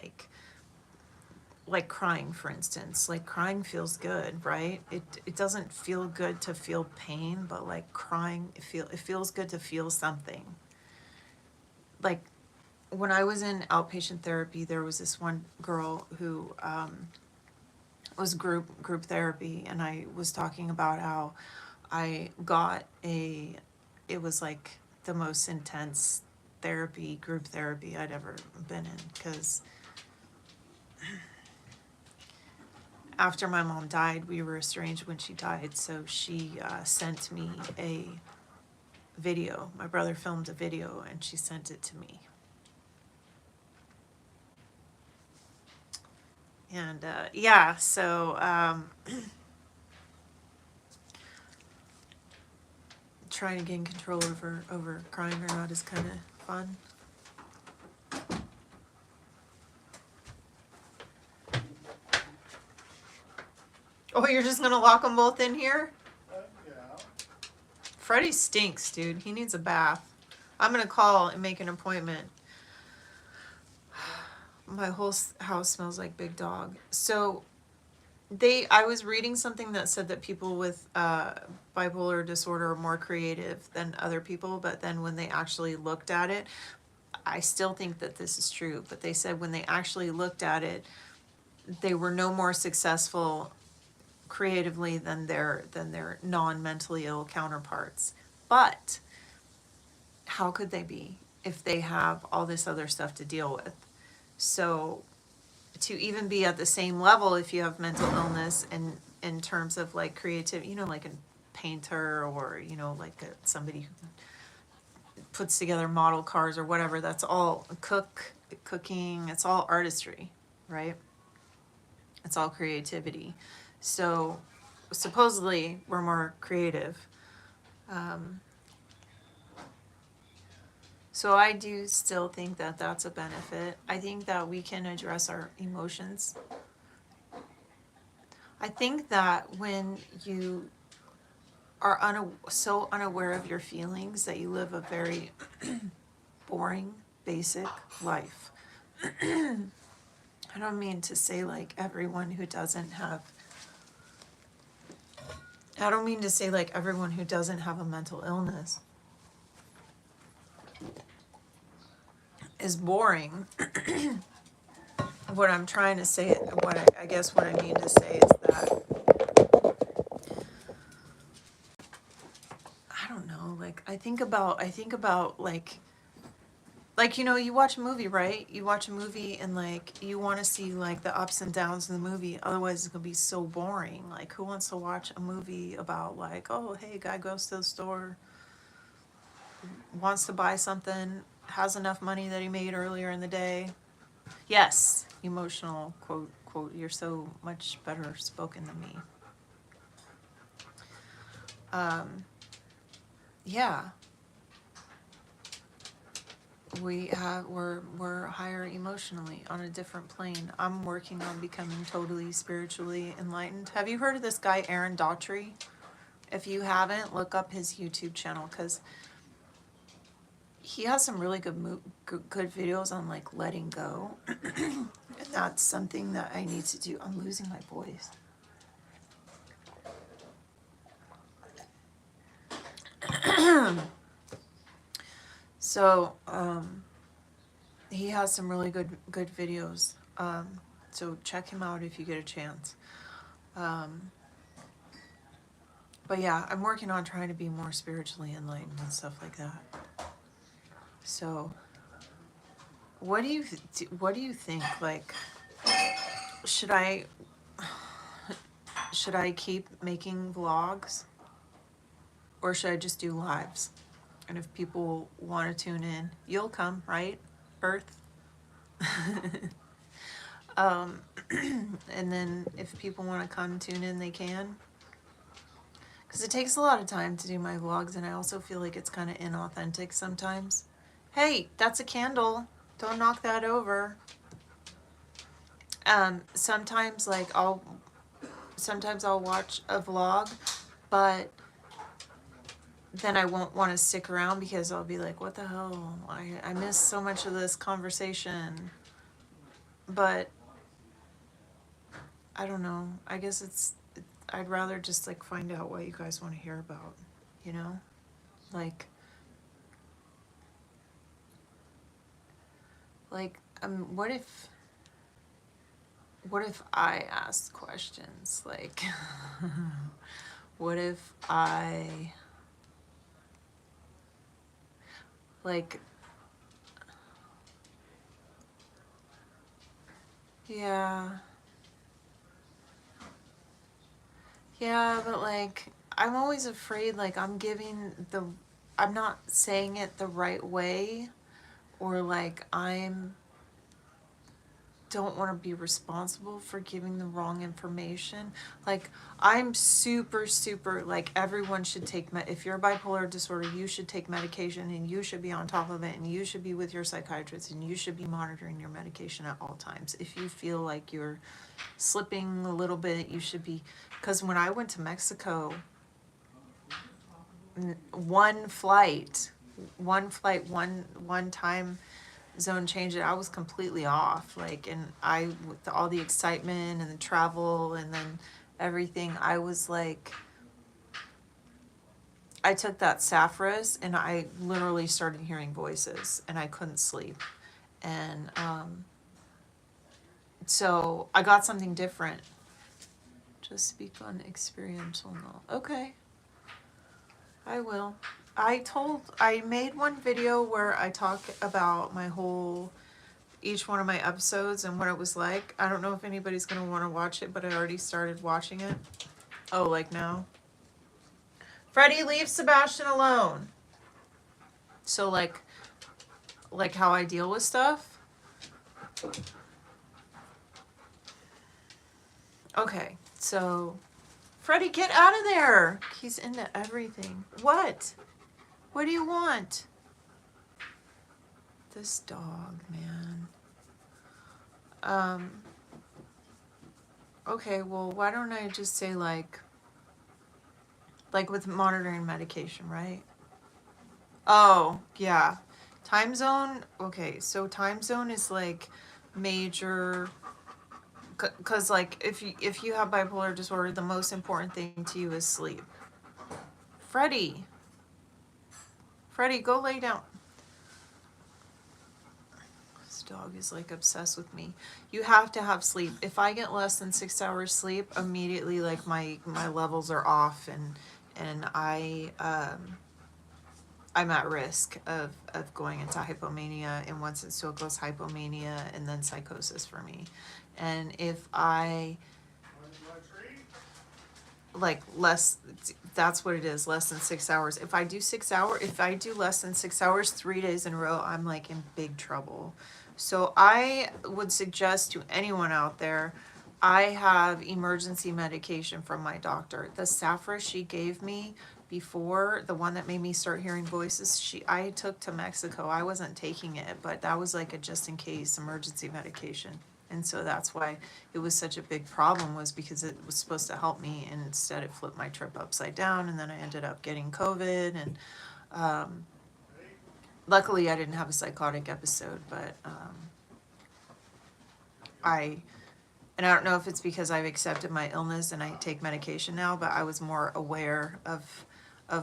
Like crying, for instance. Like, crying feels good, right? It doesn't feel good to feel pain, but like crying, it feels good to feel something. Like, when I was in outpatient therapy, there was this one girl who was group therapy, and I was talking about how I got it was like the most intense group therapy I'd ever been in, because after my mom died, we were estranged when she died, so she sent me a video. My brother filmed a video and she sent it to me. And yeah, so trying to gain control over crying or not is kind of fun. Oh, you're just gonna lock them both in here? Yeah. Freddie stinks, dude. He needs a bath. I'm gonna call and make an appointment. My whole house smells like big dog. So I was reading something that said that people with bipolar disorder are more creative than other people, but then when they actually looked at it, I still think that this is true, but they said when they actually looked at it, they were no more successful creatively than their non-mentally ill counterparts. But how could they be if they have all this other stuff to deal with? So to even be at the same level if you have mental illness and in terms of like creativity, like a painter or like somebody who puts together model cars or whatever, that's all cooking, it's all artistry, right? It's all creativity. So supposedly we're more creative. So I do still think that that's a benefit. I think that we can address our emotions. I think that when you are so unaware of your feelings that you live a very boring, basic life. I don't mean to say like everyone who doesn't have a mental illness is boring. What I'm trying to say, what I mean to say is that, I don't know, like I think about like you watch a movie, right? You watch a movie and like you want to see like the ups and downs of the movie, otherwise it's gonna be so boring. Like who wants to watch a movie about like, oh hey, guy goes to the store, wants to buy something, has enough money that he made earlier in the day. Yes, emotional quote, you're so much better spoken than me. Yeah, we're higher emotionally on a different plane. I'm working on becoming totally spiritually enlightened. Have you heard of this guy Aaron Daughtry? If you haven't, look up his YouTube channel because he has some really good videos on like letting go. And that's something that I need to do. I'm losing my voice. So he has some really good videos. So check him out if you get a chance. But yeah, I'm working on trying to be more spiritually enlightened and stuff like that. So what do you think? Like, should I keep making vlogs, or should I just do lives? And if people want to tune in, you'll come, right? Earth. And then if people want to come tune in, they can. Because it takes a lot of time to do my vlogs, and I also feel like it's kind of inauthentic sometimes. Hey, that's a candle. Don't knock that over. Sometimes like I'll watch a vlog, but then I won't want to stick around because I'll be like, what the hell? I missed so much of this conversation. But I don't know. I guess I'd rather just like find out what you guys want to hear about, you know? Like what if I asked questions? Like what if I like Yeah. Yeah, but like, I'm always afraid, like, I'm not saying it the right way, or like, don't want to be responsible for giving the wrong information. Like, I'm super, super, like, everyone should take, if you're bipolar disorder, you should take medication and you should be on top of it and you should be with your psychiatrist and you should be monitoring your medication at all times. If you feel like you're slipping a little bit, you should be, because when I went to Mexico, one flight, one time zone change it, I was completely off. Like, and I, with all the excitement and the travel and then everything, I was like, I took that Saffras and I literally started hearing voices and I couldn't sleep. And so I got something different. Just speak on experiential knowledge. Okay, I will. I made one video where I talk about each one of my episodes and what it was like. I don't know if anybody's going to want to watch it, but I already started watching it. Oh, like now? Freddie, leave Sebastian alone. So like how I deal with stuff. Okay, so Freddie, get out of there. He's into everything. What? What do you want? This dog, man. Okay, well, why don't I just say like with monitoring medication, right? Oh, yeah. Time zone, okay, so time zone is like major, because like if you have bipolar disorder, the most important thing to you is sleep. Freddie, go lay down. This dog is like obsessed with me. You have to have sleep. If I get less than 6 hours sleep, immediately like my levels are off and I'm at risk of going into hypomania, and once it still goes hypomania and then psychosis for me. And if I like that's what it is, less than 6 hours. If I do less than 6 hours 3 days in a row, I'm like in big trouble. So I would suggest to anyone out there, I have emergency medication from my doctor. The Saffra she gave me before, the one that made me start hearing voices, I took to Mexico. I wasn't taking it, but that was like a just in case emergency medication. And so that's why it was such a big problem, was because it was supposed to help me and instead it flipped my trip upside down, and then I ended up getting COVID. And luckily I didn't have a psychotic episode, but I don't know if it's because I've accepted my illness and I take medication now, but I was more aware of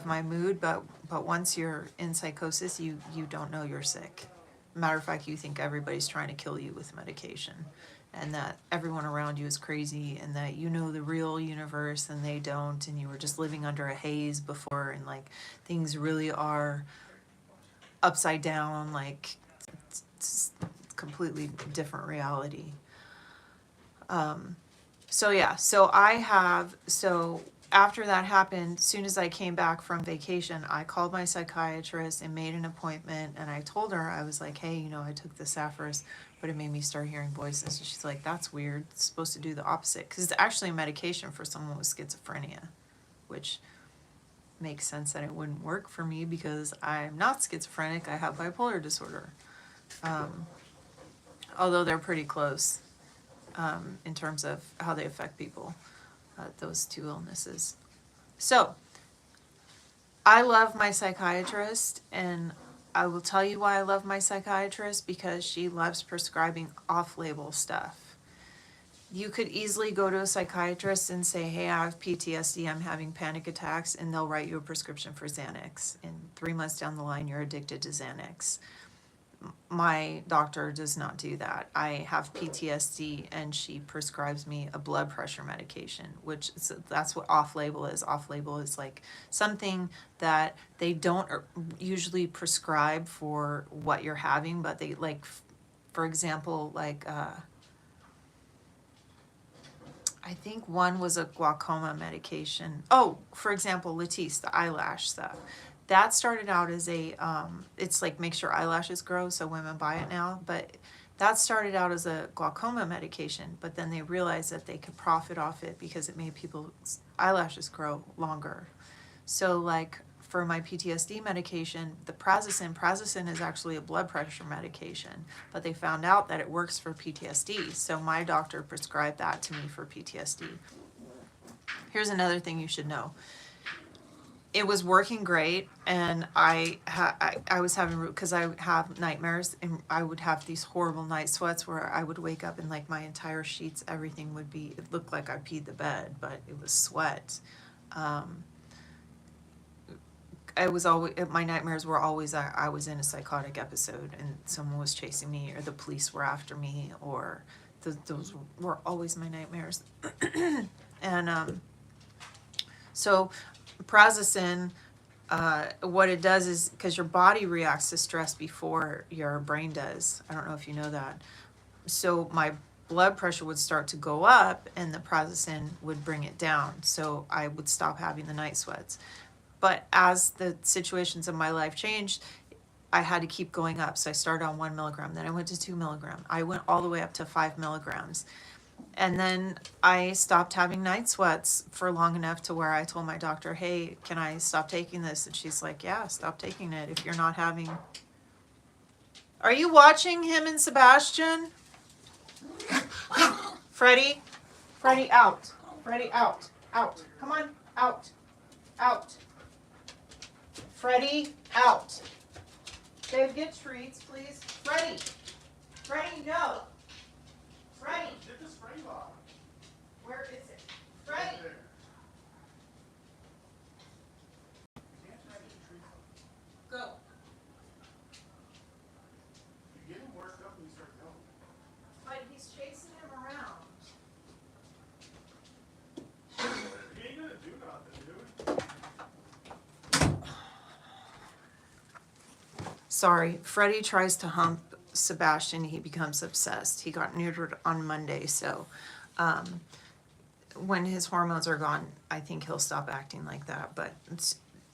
my mood. But once you're in psychosis, you don't know you're sick. Matter of fact, you think everybody's trying to kill you with medication, and that everyone around you is crazy, and that you know the real universe and they don't, and you were just living under a haze before, and like things really are upside down, like it's completely different reality. So yeah, so after that happened, as soon as I came back from vacation, I called my psychiatrist and made an appointment, and I told her, I was like, hey, I took the Saffras, but it made me start hearing voices. And she's like, that's weird. It's supposed to do the opposite, because it's actually a medication for someone with schizophrenia, which makes sense that it wouldn't work for me because I'm not schizophrenic. I have bipolar disorder. Although they're pretty close in terms of how they affect people, those two illnesses. So I love my psychiatrist, and I will tell you why I love my psychiatrist, because she loves prescribing off-label stuff. You could easily go to a psychiatrist and say, hey, I have PTSD, I'm having panic attacks, and they'll write you a prescription for Xanax. And 3 months down the line, you're addicted to Xanax. My doctor does not do that. I have PTSD and she prescribes me a blood pressure medication, which that's what off-label is. Off-label is like something that they don't usually prescribe for what you're having, but they like, for example, like I think one was a glaucoma medication. Oh, for example, Latisse, the eyelash stuff. That started out as a, it's like makes your eyelashes grow, so women buy it now. But that started out as a glaucoma medication, but then they realized that they could profit off it because it made people's eyelashes grow longer. So like for my PTSD medication, the prazosin is actually a blood pressure medication, but they found out that it works for PTSD. So my doctor prescribed that to me for PTSD. Here's another thing you should know. It was working great, and I was having, because I have nightmares, and I would have these horrible night sweats where I would wake up and like my entire sheets, everything would be, it looked like I peed the bed, but it was sweat. It was always, my nightmares were always I was in a psychotic episode and someone was chasing me, or the police were after me, or those were always my nightmares. And so prazosin, what it does is, because your body reacts to stress before your brain does. I don't know if you know that. So my blood pressure would start to go up and the prazosin would bring it down. So I would stop having the night sweats. But as the situations in my life changed, I had to keep going up. So I started on 1 milligram, then I went to 2 milligram. I went all the way up to 5 milligrams. And then I stopped having night sweats for long enough to where I told my doctor, hey, can I stop taking this? And she's like, yeah, stop taking it if you're not having... Are you watching him and Sebastian? Freddie? Freddie, out. Freddie, out. Out. Come on, out. Out. Freddie, out. Dave, get treats, please. Freddie. Freddie, no. Freddie. Get this frame off. Where is it? Freddie. Right there. You can't try to get treats off. Go. You get him worked up and you start going. But he's chasing him around. He ain't gonna do nothing, dude. Sorry, Freddie tries to hump Sebastian. He becomes obsessed. He got neutered on Monday, so when his hormones are gone, I think he'll stop acting like that. But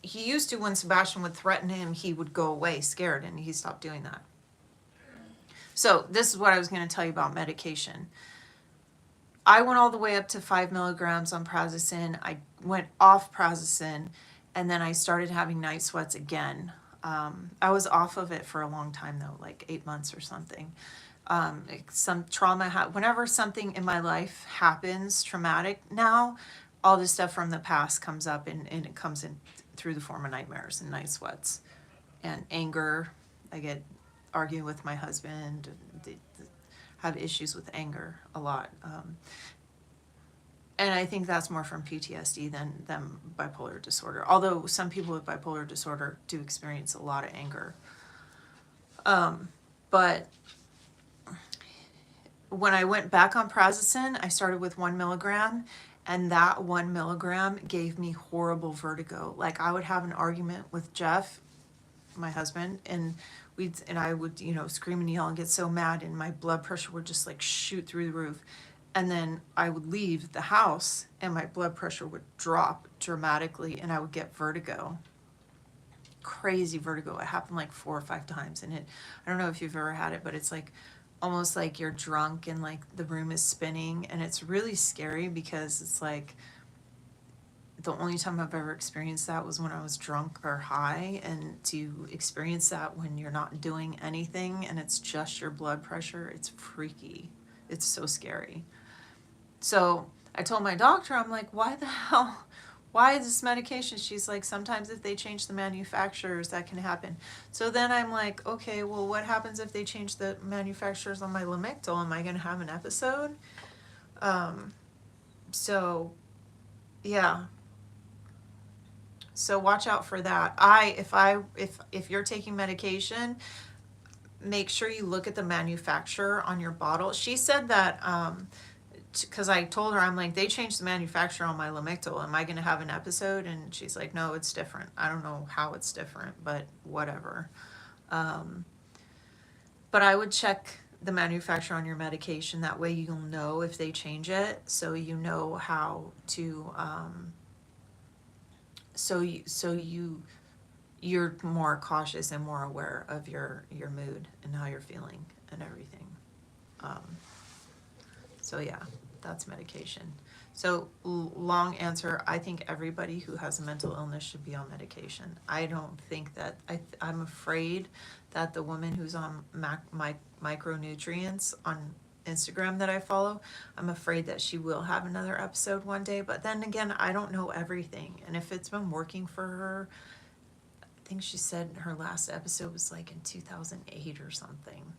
he used to, when Sebastian would threaten him, he would go away scared, and he stopped doing that. So this is what I was going to tell you about medication. I went all the way up to 5 milligrams on prazosin. I went off prazosin, and then I started having night sweats again. I was off of it for a long time though, like 8 months or something. Some trauma, whenever something in my life happens traumatic now, all this stuff from the past comes up, and it comes in through the form of nightmares and night sweats and anger. I get arguing with my husband, have issues with anger a lot. And I think that's more from PTSD than bipolar disorder. Although some people with bipolar disorder do experience a lot of anger. But when I went back on prazosin, I started with 1 milligram, and that 1 milligram gave me horrible vertigo. Like I would have an argument with Jeff, my husband, and I would, scream and yell and get so mad, and my blood pressure would just like shoot through the roof. And then I would leave the house and my blood pressure would drop dramatically and I would get vertigo. Crazy vertigo. It happened like 4 or 5 times. And I don't know if you've ever had it, but it's like almost like you're drunk and like the room is spinning, and it's really scary because it's like the only time I've ever experienced that was when I was drunk or high, and to experience that when you're not doing anything and it's just your blood pressure, it's freaky. It's so scary. So I told my doctor, I'm like, why the hell? Why is this medication? She's like, sometimes if they change the manufacturers, that can happen. So then I'm like, okay, well, what happens if they change the manufacturers on my Lamictal? Am I going to have an episode? So, yeah. So watch out for that. If you're taking medication, make sure you look at the manufacturer on your bottle. She said that, because I told her, I'm like, they changed the manufacturer on my Lamictal. Am I going to have an episode? And she's like, no, it's different. I don't know how it's different, but whatever. But I would check the manufacturer on your medication. That way you'll know if they change it, so you know how to, you're more cautious and more aware of your mood and how you're feeling and everything. So yeah, that's medication. So long answer, I think everybody who has a mental illness should be on medication. I don't think that, I'm afraid that the woman who's on micronutrients on Instagram that I follow, I'm afraid that she will have another episode one day. But then again, I don't know everything. And if it's been working for her, I think she said her last episode was like in 2008 or something.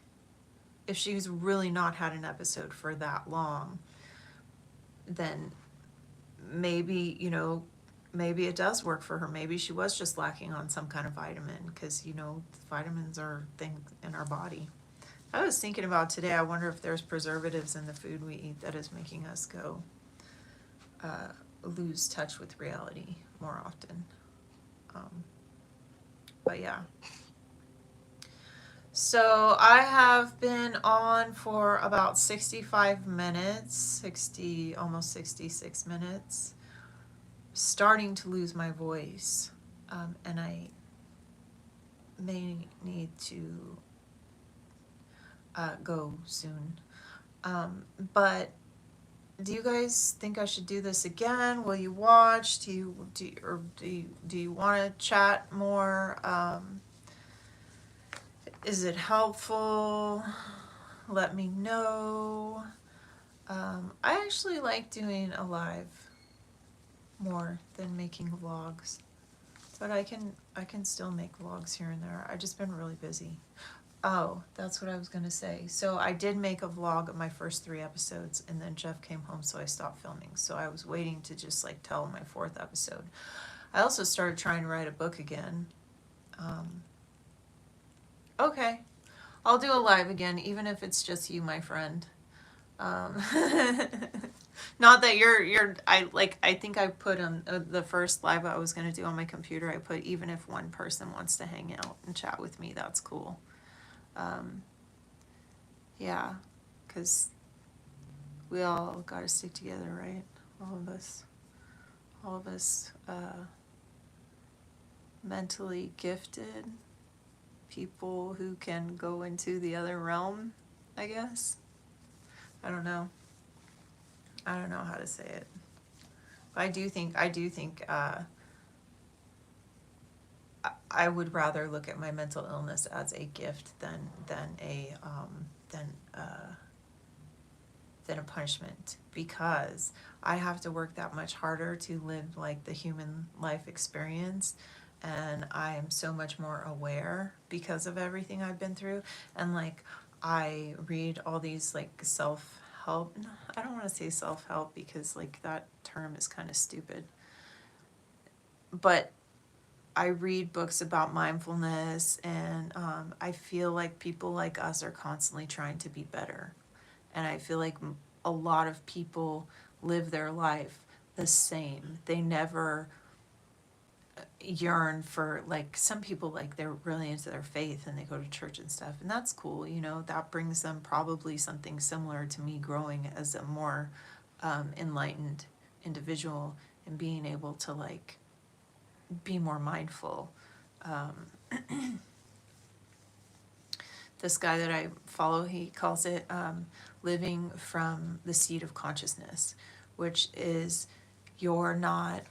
If she's really not had an episode for that long, then maybe, maybe it does work for her. Maybe she was just lacking on some kind of vitamin, because, vitamins are things in our body. I was thinking about today, I wonder if there's preservatives in the food we eat that is making us go lose touch with reality more often. But yeah. So I have been on for about 65 minutes, almost 66 minutes, starting to lose my voice, and I may need to go soon. But do you guys think I should do this again? Will you watch? Do you want to chat more? Is it helpful? Let me know. I actually like doing a live more than making vlogs, but I can still make vlogs here and there. I've just been really busy. Oh, that's what I was gonna say. So I did make a vlog of my first 3 episodes, and then Jeff came home, so I stopped filming. So I was waiting to just like tell my 4th episode. I also started trying to write a book again. Okay, I'll do a live again, even if it's just you, my friend. Not that I think I put on the first live I was going to do on my computer, I put, even if one person wants to hang out and chat with me, that's cool. Yeah, because we all got to stick together, right? All of us mentally gifted people who can go into the other realm, I guess. I don't know how to say it. But I do think I would rather look at my mental illness as a gift than a punishment, because I have to work that much harder to live like the human life experience, and I am so much more aware because of everything I've been through. And like, I read all these like self-help, no, I don't want to say self-help because like that term is kind of stupid, but I read books about mindfulness, and I feel like people like us are constantly trying to be better. And I feel like a lot of people live their life the same. They never yearn for, like, some people, like, they're really into their faith and they go to church and stuff, and that's cool, that brings them probably something similar to me growing as a more enlightened individual and being able to, like, be more mindful. This guy that I follow, he calls it living from the seat of consciousness, which is you're not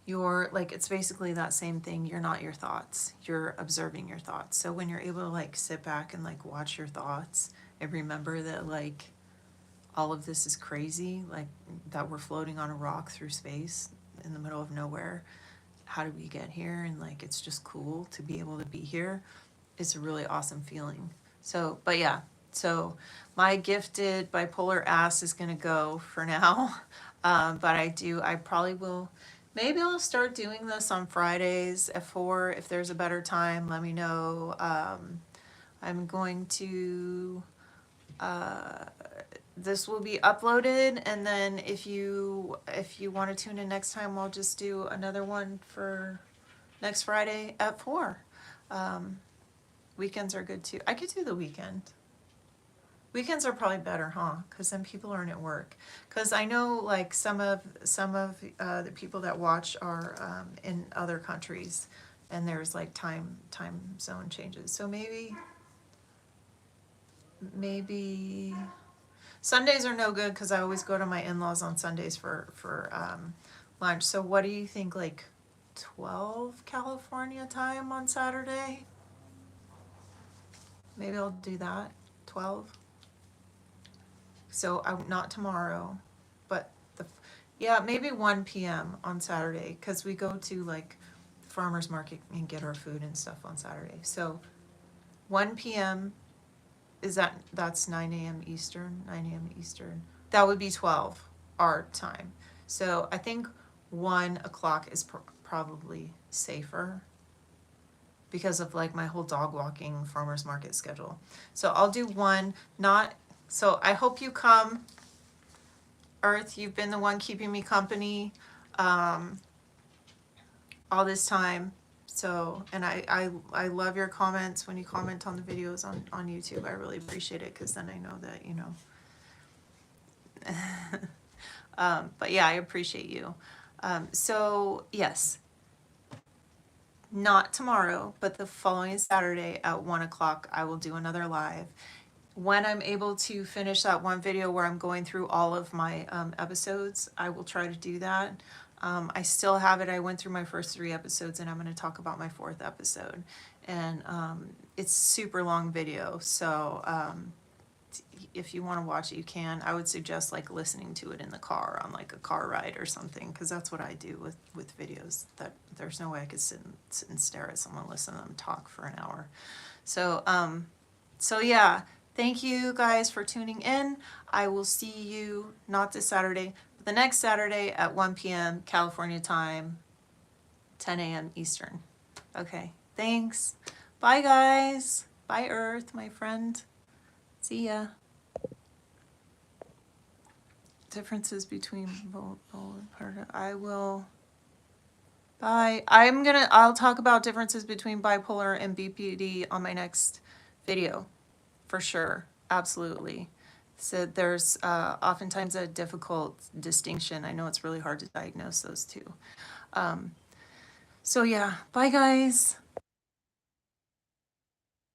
you're like, it's basically that same thing. You're not your thoughts, you're observing your thoughts. So when you're able to like sit back and like watch your thoughts and remember that like all of this is crazy, like that we're floating on a rock through space in the middle of nowhere, how did we get here, and like it's just cool to be able to be here. It's a really awesome feeling. So, but yeah, so my gifted bipolar ass is gonna go for now. But I probably will, maybe I'll start doing this on Fridays at 4. If there's a better time, let me know. I'm going to, this will be uploaded, and then if you want to tune in next time, I'll just do another one for next Friday at 4. Weekends are good too. I could do the weekend. Weekends are probably better, huh? Because then people aren't at work. Because I know like some of the people that watch are in other countries, and there's like time zone changes. So maybe Sundays are no good because I always go to my in-laws on Sundays for lunch. So what do you think? Like 12 California time on Saturday? Maybe I'll do that. 12. So not tomorrow, but yeah, maybe 1 p.m. on Saturday because we go to like farmers market and get our food and stuff on Saturday. So 1 p.m. That's 9 a.m. Eastern, 9 a.m. Eastern. That would be 12 our time. So I think 1 o'clock is probably safer because of like my whole dog walking farmers market schedule. So I'll do 1, so I hope you come, Earth. You've been the one keeping me company all this time. So, and I love your comments when you comment on the videos on YouTube. I really appreciate it because then I know that, you know. But yeah, I appreciate you. So yes, not tomorrow, but the following Saturday at 1 o'clock, I will do another live. When I'm able to finish that one video where I'm going through all of my episodes, I will try to do that. I still have it. I went through my first 3 episodes and I'm going to talk about my 4th episode. And it's super long video, so if you want to watch it, you can. I would suggest like listening to it in the car on like a car ride or something, because that's what I do with videos. That there's no way I could sit and stare at someone, listen to them talk for an hour. So so yeah, thank you guys for tuning in. I will see you not this Saturday, but the next Saturday at 1 p.m. California time, 10 a.m. Eastern. Okay, thanks. Bye guys. Bye Earth, my friend. See ya. Differences between I will. Bye. I'll talk about differences between bipolar and BPD on my next video, for sure. Absolutely. So there's oftentimes a difficult distinction. I know it's really hard to diagnose those two. So yeah, bye guys.